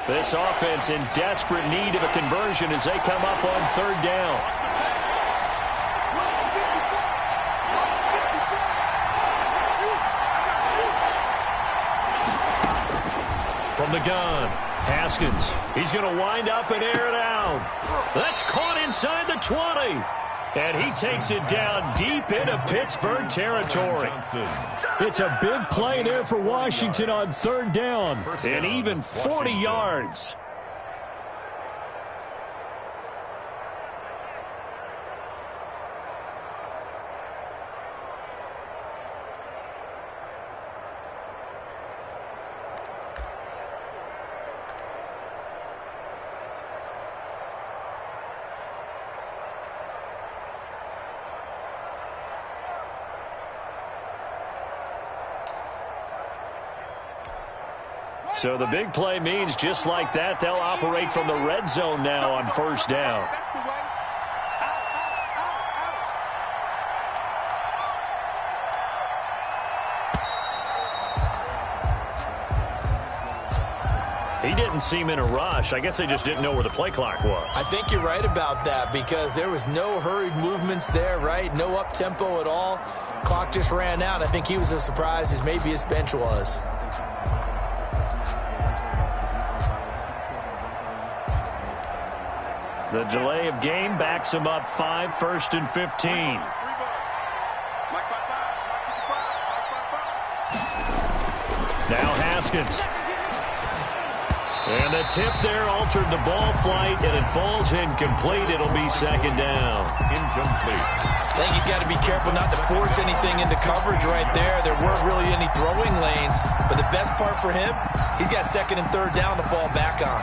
This offense in desperate need of a conversion as they come up on 3rd down. From the gun, Haskins. He's going to wind up and air it out. That's caught inside the 20. And he takes it down deep into Pittsburgh territory. It's a big play there for Washington on 3rd down. And even 40 yards. So the big play means just like that, they'll operate from the red zone now on 1st down. He didn't seem in a rush. I guess they just didn't know where the play clock was. I think you're right about that because there was no hurried movements there, right? No up-tempo at all. Clock just ran out. I think he was as surprised as maybe his bench was. The delay of game backs him up 5, 1st and 15. Now Haskins. And the tip there altered the ball flight, and it falls incomplete. It'll be 2nd down. Incomplete. I think he's got to be careful not to force anything into coverage right there. There weren't really any throwing lanes, but the best part for him, he's got 2nd and 3rd down to fall back on.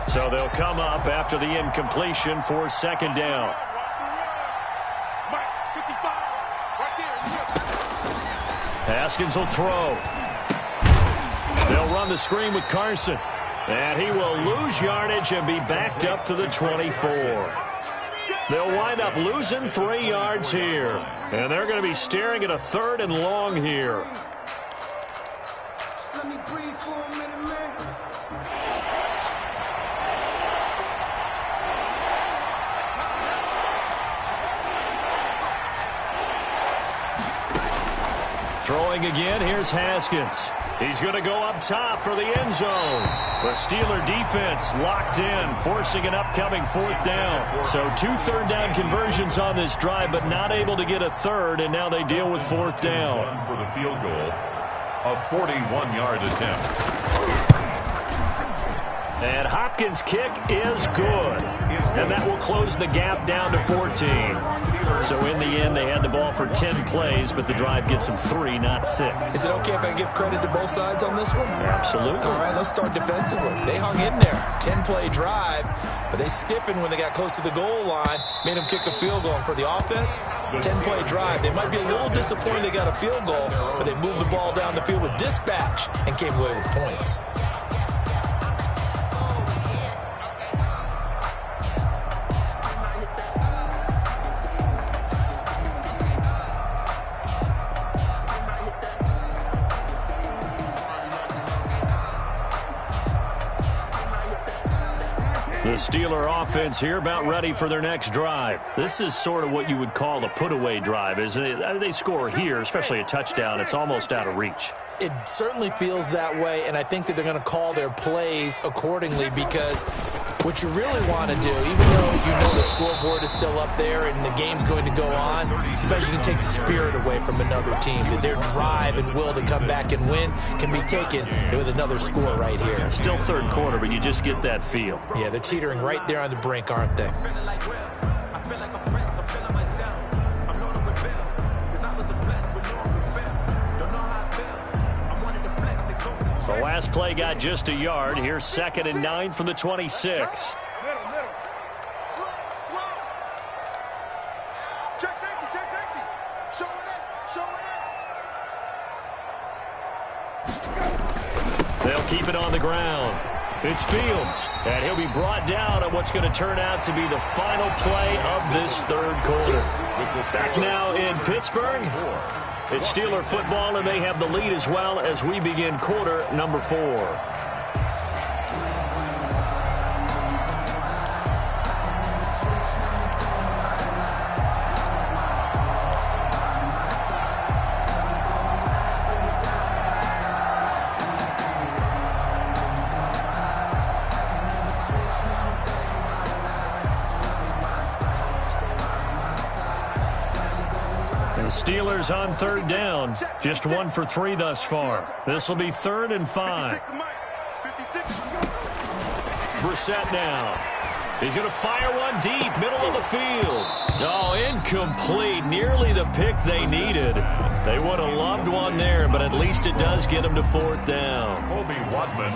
So they'll come up after the incompletion for 2nd down. Haskins will throw. They'll run the screen with Carson. And he will lose yardage and be backed up to the 24. They'll wind up losing 3 yards here. And they're going to be staring at a 3rd and long here. Let me breathe for a minute, man. Throwing again, here's Haskins. He's going to go up top for the end zone. The Steeler defense locked in, forcing an upcoming 4th down. So 2 3rd down conversions on this drive, but not able to get a 3rd, and now they deal with 4th down. For the field goal, a 41-yard attempt. And Hopkins' kick is good. And that will close the gap down to 14. So in the end, they had the ball for 10 plays, but the drive gets them 3, not 6. Is it okay if I give credit to both sides on this one? Absolutely. All right, let's start defensively. They hung in there. 10-play drive, but they stiffened when they got close to the goal line, made them kick a field goal. And for the offense, 10-play drive. They might be a little disappointed they got a field goal, but they moved the ball down the field with dispatch and came away with points. The Steeler offense here about ready for their next drive. This is sort of what you would call a put-away drive, isn't it? They score here, especially a touchdown. It's almost out of reach. It certainly feels that way, and I think that they're going to call their plays accordingly because what you really want to do, even though you know the scoreboard is still up there and the game's going to go on, but you can take the spirit away from another team. That their drive and will to come back and win can be taken with another score right here. Still third quarter, but you just get that feel. Yeah, they're teetering right there on the brink, aren't they? The last play got just a yard. Here's 2nd and 9 from the 26. Middle. Slow. Check safety. Show it. They'll keep it on the ground. It's Fields, and he'll be brought down on what's going to turn out to be the final play of this third quarter. Back now in Pittsburgh. It's Steeler football, and they have the lead as well as we begin quarter number 4. Steelers on 3rd down. Just 1 for 3 thus far. This will be 3rd and 5. Brissett now. He's going to fire one deep, middle of the field. Oh, incomplete. Nearly the pick they needed. They would have loved one there, but at least it does get them to 4th down.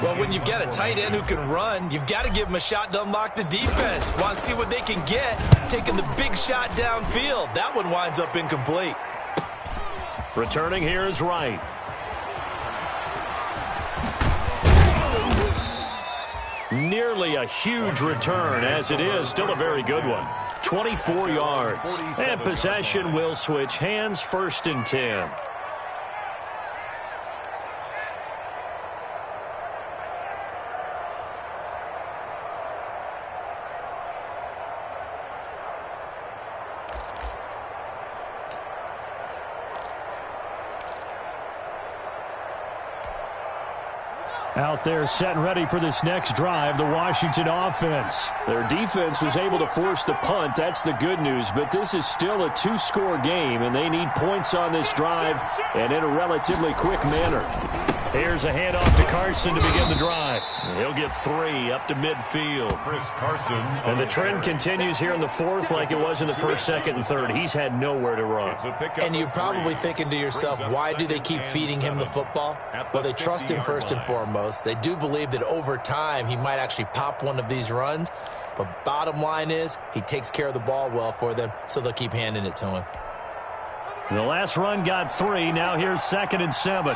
Well, when you've got a tight end who can run, you've got to give him a shot to unlock the defense. Want to see what they can get, taking the big shot downfield. That one winds up incomplete. Returning here is Wright. Nearly a huge return, as it is still a very good one. 24 yards. And possession will switch hands, 1st and 10. Out there set and ready for this next drive, the Washington offense. Their defense was able to force the punt. That's the good news, but this is still a 2-score game, and they need points on this drive and in a relatively quick manner. Here's a handoff to Carson to begin the drive. He'll get 3 up to midfield. Chris Carson. And the trend continues here in the 4th like it was in the 1st, 2nd, and 3rd. He's had nowhere to run. And you're probably thinking to yourself, why do they keep feeding him the football? Well, they trust him first and foremost. They do believe that over time he might actually pop one of these runs. But bottom line is he takes care of the ball well for them, so they'll keep handing it to him. The last run got 3. Now here's 2nd and 7.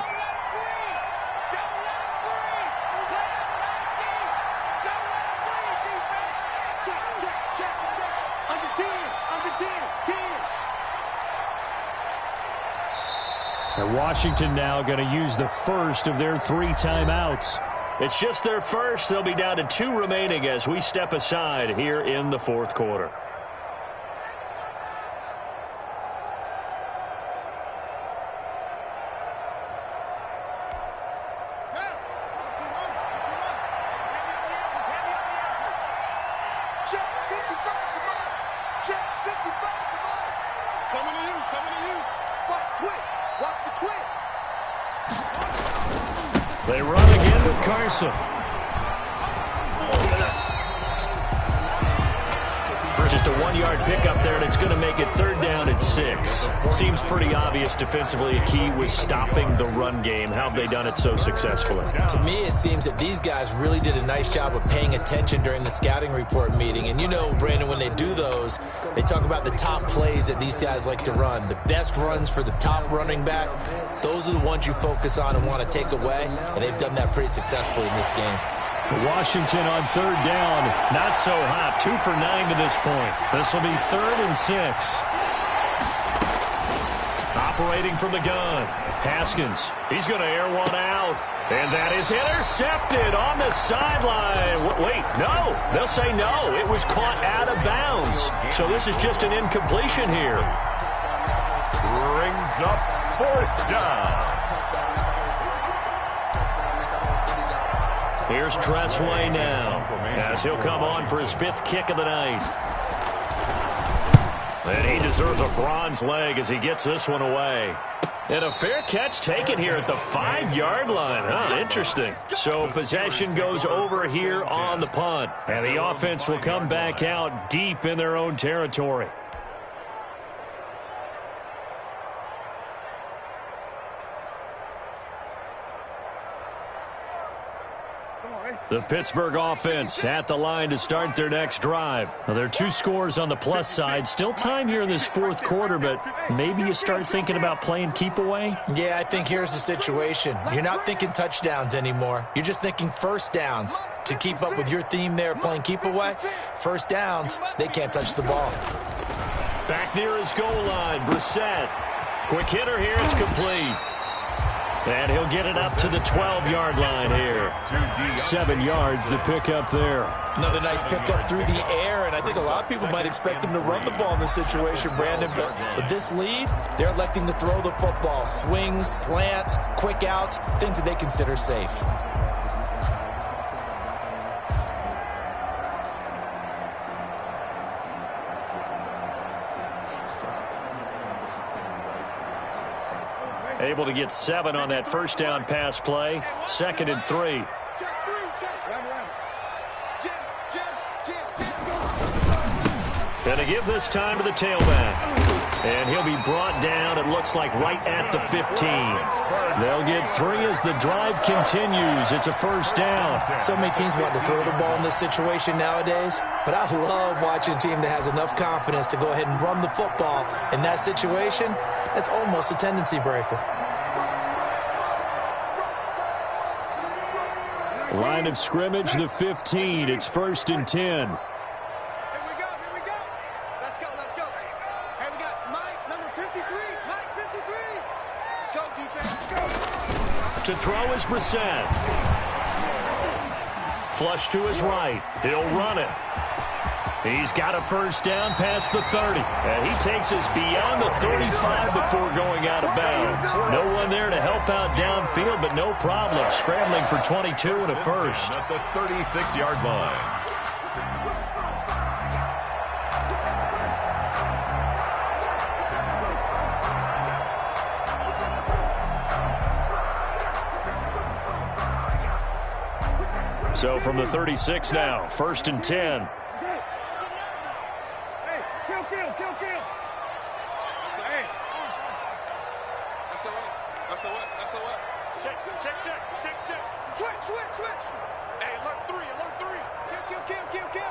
And Washington now going to use the first of their 3 timeouts. It's just their first. They'll be down to 2 remaining as we step aside here in the 4th quarter. They run again with Carson. Just a 1-yard pickup there, and it's going to make it 3rd down and 6. Seems pretty obvious defensively a key was stopping the run game. How have they done it so successfully? To me, it seems that these guys really did a nice job of paying attention during the scouting report meeting. And you know, Brandon, when they do those, they talk about the top plays that these guys like to run. The best runs for the top running back, those are the ones you focus on and want to take away. And they've done that pretty successfully in this game. Washington on 3rd down. Not so hot. 2 for 9 to this point. This will be 3rd and 6. Operating from the gun. Haskins. He's going to air one out. And that is intercepted on the sideline. Wait, no. They'll say no. It was caught out of bounds. So this is just an incompletion here. Brings up 4th down. Here's Tressway now, as he'll come on for his 5th kick of the night. And he deserves a bronze leg as he gets this one away. And a fair catch taken here at the 5-yard line. Huh, interesting. So possession goes over here on the punt. And the offense will come back out deep in their own territory. The Pittsburgh offense at the line to start their next drive. Well, there are 2 scores on the plus side. Still time here in this 4th quarter, but maybe you start thinking about playing keep away? Yeah, I think here's the situation. You're not thinking touchdowns anymore. You're just thinking first downs. To keep up with your theme there, playing keep away, first downs, they can't touch the ball. Back near his goal line, Brissett. Quick hitter here, it's complete. And he'll get it up to the 12-yard line here. 7 yards, the pickup there. Another nice pickup through the air, and I think a lot of people might expect him to run the ball in this situation, Brandon. But with this lead, they're electing to throw the football. Swings, slants, quick outs, things that they consider safe. Able to get 7 on that first down pass play. 2nd and 3. And to give this time to the tailback. And he'll be brought down, it looks like, right at the 15. They'll get 3 as the drive continues. It's a first down. So many teams want to throw the ball in this situation nowadays, but I love watching a team that has enough confidence to go ahead and run the football. In that situation, that's almost a tendency breaker. Line of scrimmage, the 15. It's 1st and 10. Here we go. Let's go. Hey, we got Mike, number 53. Mike, 53. Let's go, defense. To throw is Brissett. Flush to his right. He'll run it. He's got a first down past the 30. And he takes us beyond the 35 before going out of bounds. No one there to help out downfield, but no problem. Scrambling for 22 and a first. At the 36-yard line. So from the 36 now, 1st and 10. Switch. Hey, alert 3. Kill.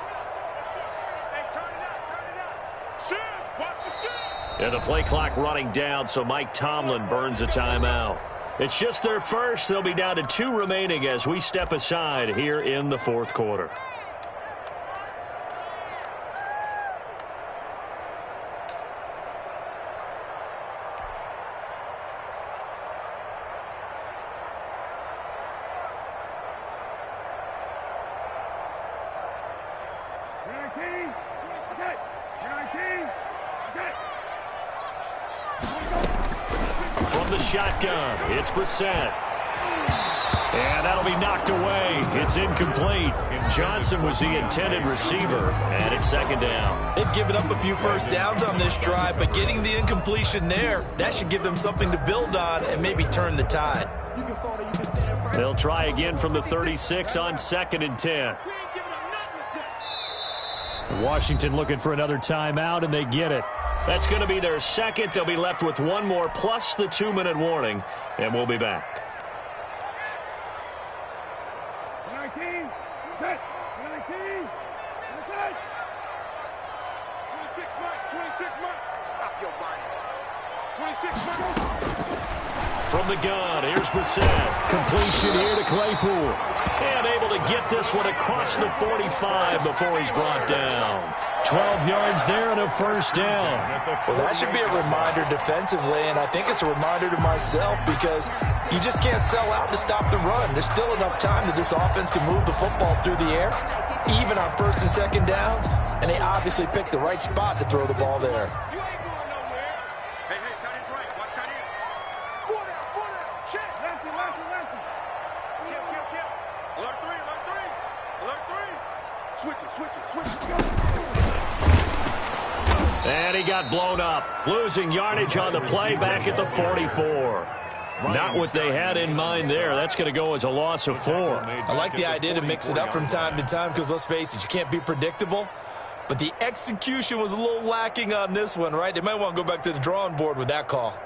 Hey, turn it out. Shit, watch the shit. And the play clock running down, so Mike Tomlin burns a timeout. It's just their first. They'll be down to 2 remaining as we step aside here in the 4th quarter. From the shotgun, it's Brissett. And that'll be knocked away. It's incomplete. Johnson was the intended receiver, and it's 2nd down. They've given up a few first downs on this drive, but getting the incompletion there, that should give them something to build on and maybe turn the tide. They'll try again from the 36 on 2nd and 10. Washington looking for another timeout, and they get it. That's going to be their second. They'll be left with one more plus the 2-minute warning, and we'll be back. 19, set, 19, set. 26, Mike, 26, Mike. Stop your body. 26, Mike. From the gun, here's Brissett. Completion here to Claypool. And able to get this one across the 45 before he's brought down. 12 yards there and a first down. Well, that should be a reminder defensively, and I think it's a reminder to myself because you just can't sell out to stop the run. There's still enough time that this offense can move the football through the air, even on first and second downs, and they obviously picked the right spot to throw the ball there. And he got blown up, losing yardage on the play back at the 44. Not what they had in mind there. That's going to go as a loss of 4. I like the idea to mix it up from time to time because, let's face it, you can't be predictable. But the execution was a little lacking on this one, right? They might want to go back to the drawing board with that call.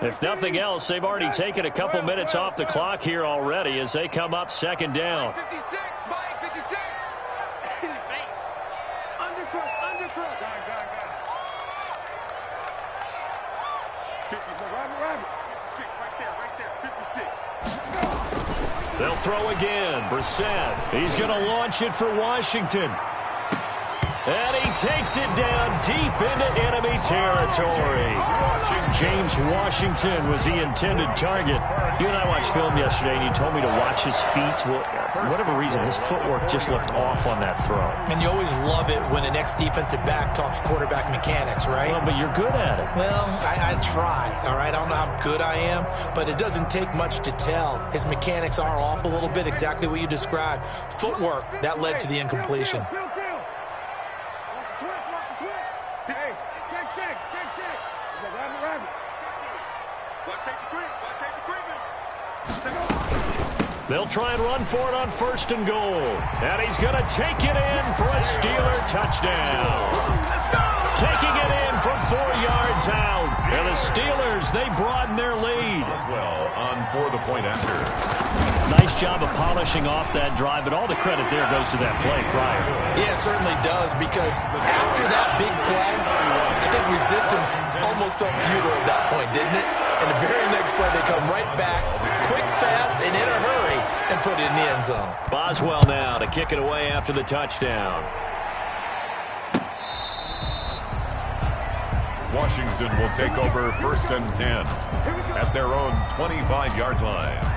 If nothing else, they've already taken a couple minutes off the clock here already as they come up second down. 56, Mike, 56. In the face. Undercut. 56, Rabbit. 56, right there. 56. They'll throw again. Brissett. He's going to launch it for Washington. And he takes it down deep into enemy territory. James Washington was the intended target. You and I watched film yesterday, and you told me to watch his feet. Well, for whatever reason, his footwork just looked off on that throw. And you always love it when an ex-defensive back talks quarterback mechanics, right? Well, but you're good at it. Well, I try, all right? I don't know how good I am, but it doesn't take much to tell. His mechanics are off a little bit, exactly what you described. Footwork, that led to the incompletion. They'll try and run for it on first and goal. And he's going to take it in for a Steeler touchdown. Taking it in from 4 yards out. And the Steelers, they broaden their lead. Well, on for the point after. Nice job of polishing off that drive, but all the credit there goes to that play prior. Yeah, it certainly does, because after that big play, I think resistance almost felt futile at that point, didn't it? And the very next play, they come right back, quick, fast, and in a hurry, and put it in the end zone. Boswell now to kick it away after the touchdown. Washington will take over first and 10 at their own 25-yard line.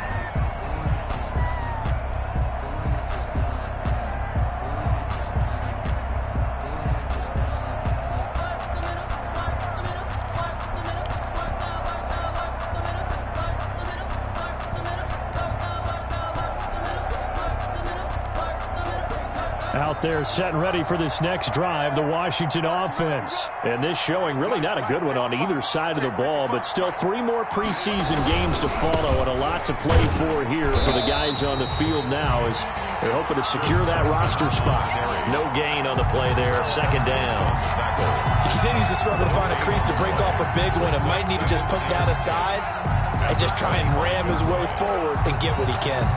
Out there set and ready for this next drive, the Washington offense. And this showing really not a good one on either side of the ball, but still 3 more preseason games to follow and a lot to play for here for the guys on the field now as they're hoping to secure that roster spot. No gain on the play there, second down. He continues to struggle to find a crease to break off a big one. It might need to just put down a side and just try and ram his way forward and get what he can.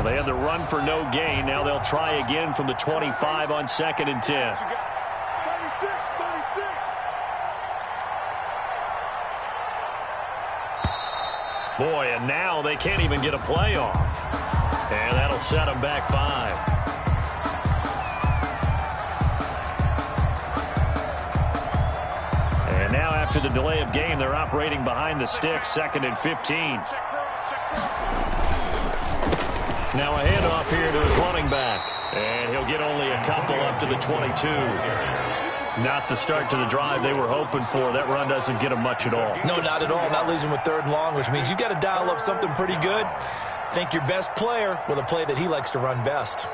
They had the run for no gain. Now they'll try again from the 25 on second and 10. 36. Boy, and now they can't even get a play off. And that'll set them back 5. And now after the delay of game, they're operating behind the sticks, second and 15. Now a handoff here to his running back. And he'll get only a couple up to the 22. Not the start to the drive they were hoping for. That run doesn't get them much at all. No, not at all. That leaves them with 3rd and long, which means you've got to dial up something pretty good. Think your best player with a play that he likes to run best.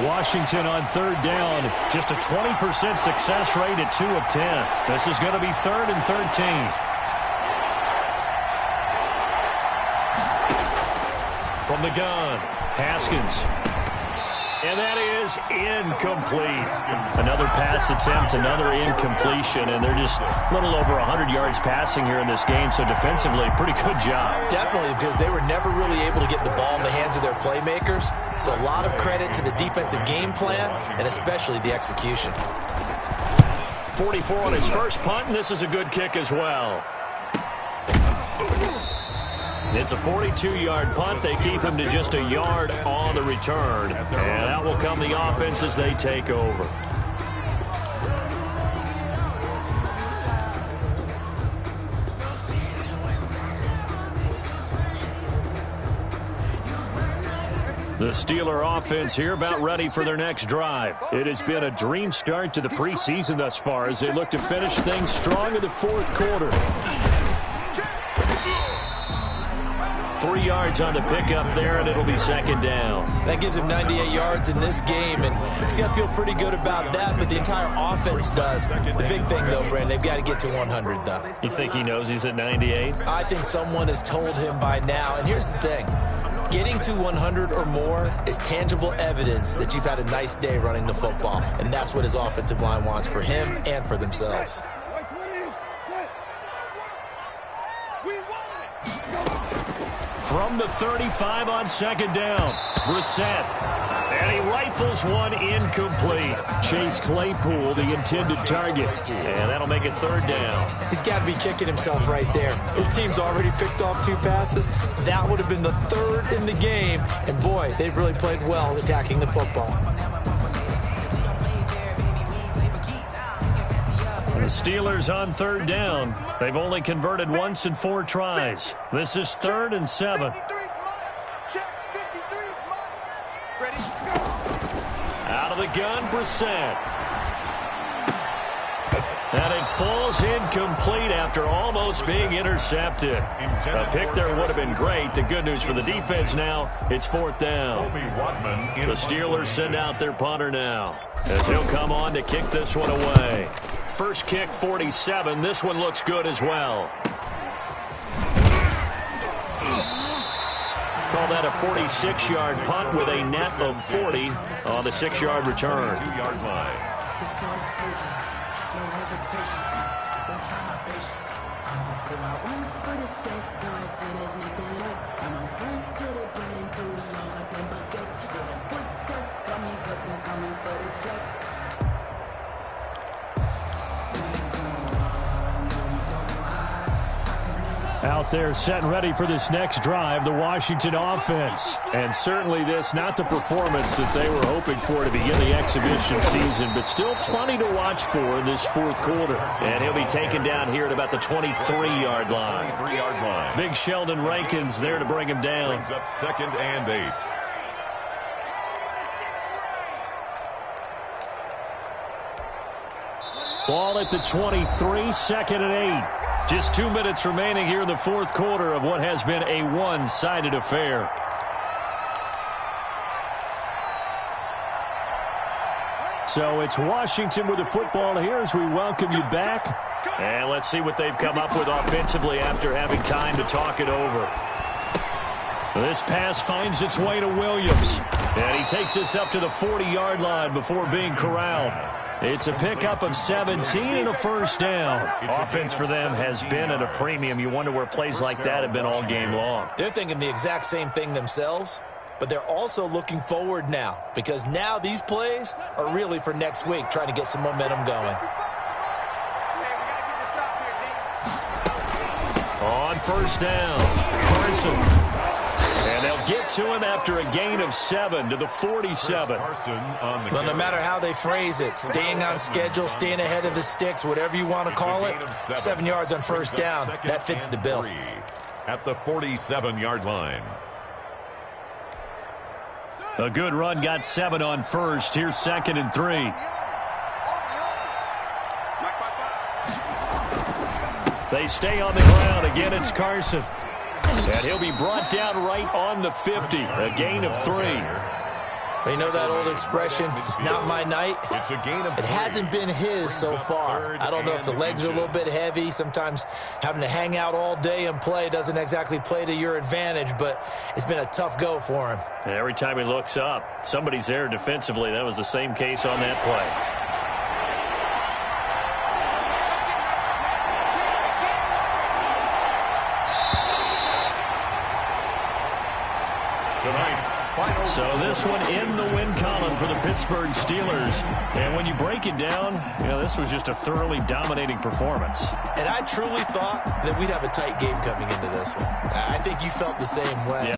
Washington on third down. Just a 20% success rate at 2 of 10. This is going to be 3rd and 13. From the gun, Haskins. And that is incomplete. Another pass attempt, another incompletion, and they're just a little over 100 yards passing here in this game, so defensively, pretty good job. Definitely, because they were never really able to get the ball in the hands of their playmakers, so a lot of credit to the defensive game plan, and especially the execution. 44 on his first punt, and this is a good kick as well. It's a 42-yard punt. They keep him to just a yard on the return. And out will come the offense as they take over. The Steeler offense here about ready for their next drive. It has been a dream start to the preseason thus far as they look to finish things strong in the fourth quarter. 3 yards on the pickup there, and it'll be second down. That gives him 98 yards in this game, and he's got to feel pretty good about that, but the entire offense does. The big thing, though, Brandon, they've got to get to 100, though. You think he knows he's at 98? I think someone has told him by now, and here's the thing. Getting to 100 or more is tangible evidence that you've had a nice day running the football, and that's what his offensive line wants for him and for themselves. From the 35 on second down, Brissett. And he rifles one incomplete. Chase Claypool, the intended target. And that'll make it third down. He's got to be kicking himself right there. His team's already picked off 2 passes. That would have been the 3rd in the game. And, boy, they've really played well attacking the football. The Steelers on third down. They've only converted once in 4 tries. This is 3rd and 7. Out of the gun, Brissett. And it falls incomplete after almost being intercepted. A pick there would have been great. The good news for the defense now, it's 4th down. The Steelers send out their punter now, as he'll come on to kick this one away. First kick, 47. This one looks good as well. Call that a 46-yard punt with a net of 40 on the 6-yard return. 2-yard line. Out there set and ready for this next drive, the Washington offense. And certainly this, not the performance that they were hoping for to begin the exhibition season, but still plenty to watch for in this fourth quarter. And he'll be taken down here at about the 23-yard line. Big Sheldon Rankins there to bring him down. Brings up 2nd and 8. Ball at the 23, 2nd and 8. Just 2 minutes remaining here in the fourth quarter of what has been a one-sided affair. So it's Washington with the football here as we welcome you back. And let's see what they've come up with offensively after having time to talk it over. This pass finds its way to Williams. And he takes this up to the 40-yard line before being corralled. It's a pickup of 17 and a first down. Offense for them has been at a premium. You wonder where plays like that have been all game long. They're thinking the exact same thing themselves, but they're also looking forward now because now these plays are really for next week, trying to get some momentum going. On first down, Carson. And they'll get to him after a gain of 7 to the 47. Well, no matter how they phrase it, staying on schedule, staying ahead of the sticks, whatever you want to call it, 7 yards on first down, that fits the bill. At the 47-yard line. A good run got 7 on first. Here's 2nd and 3. They stay on the ground. Again, it's Carson. And he'll be brought down right on the 50. A gain of 3. You know that old expression, it's not my night? It hasn't been his so far. I don't know if the legs are a little bit heavy. Sometimes having to hang out all day and play doesn't exactly play to your advantage, but it's been a tough go for him. And every time he looks up, somebody's there defensively. That was the same case on that play. So this one in the win column for the Pittsburgh Steelers. And when you break it down, this was just a thoroughly dominating performance. And I truly thought that we'd have a tight game coming into this one. I think you felt the same way. Yeah.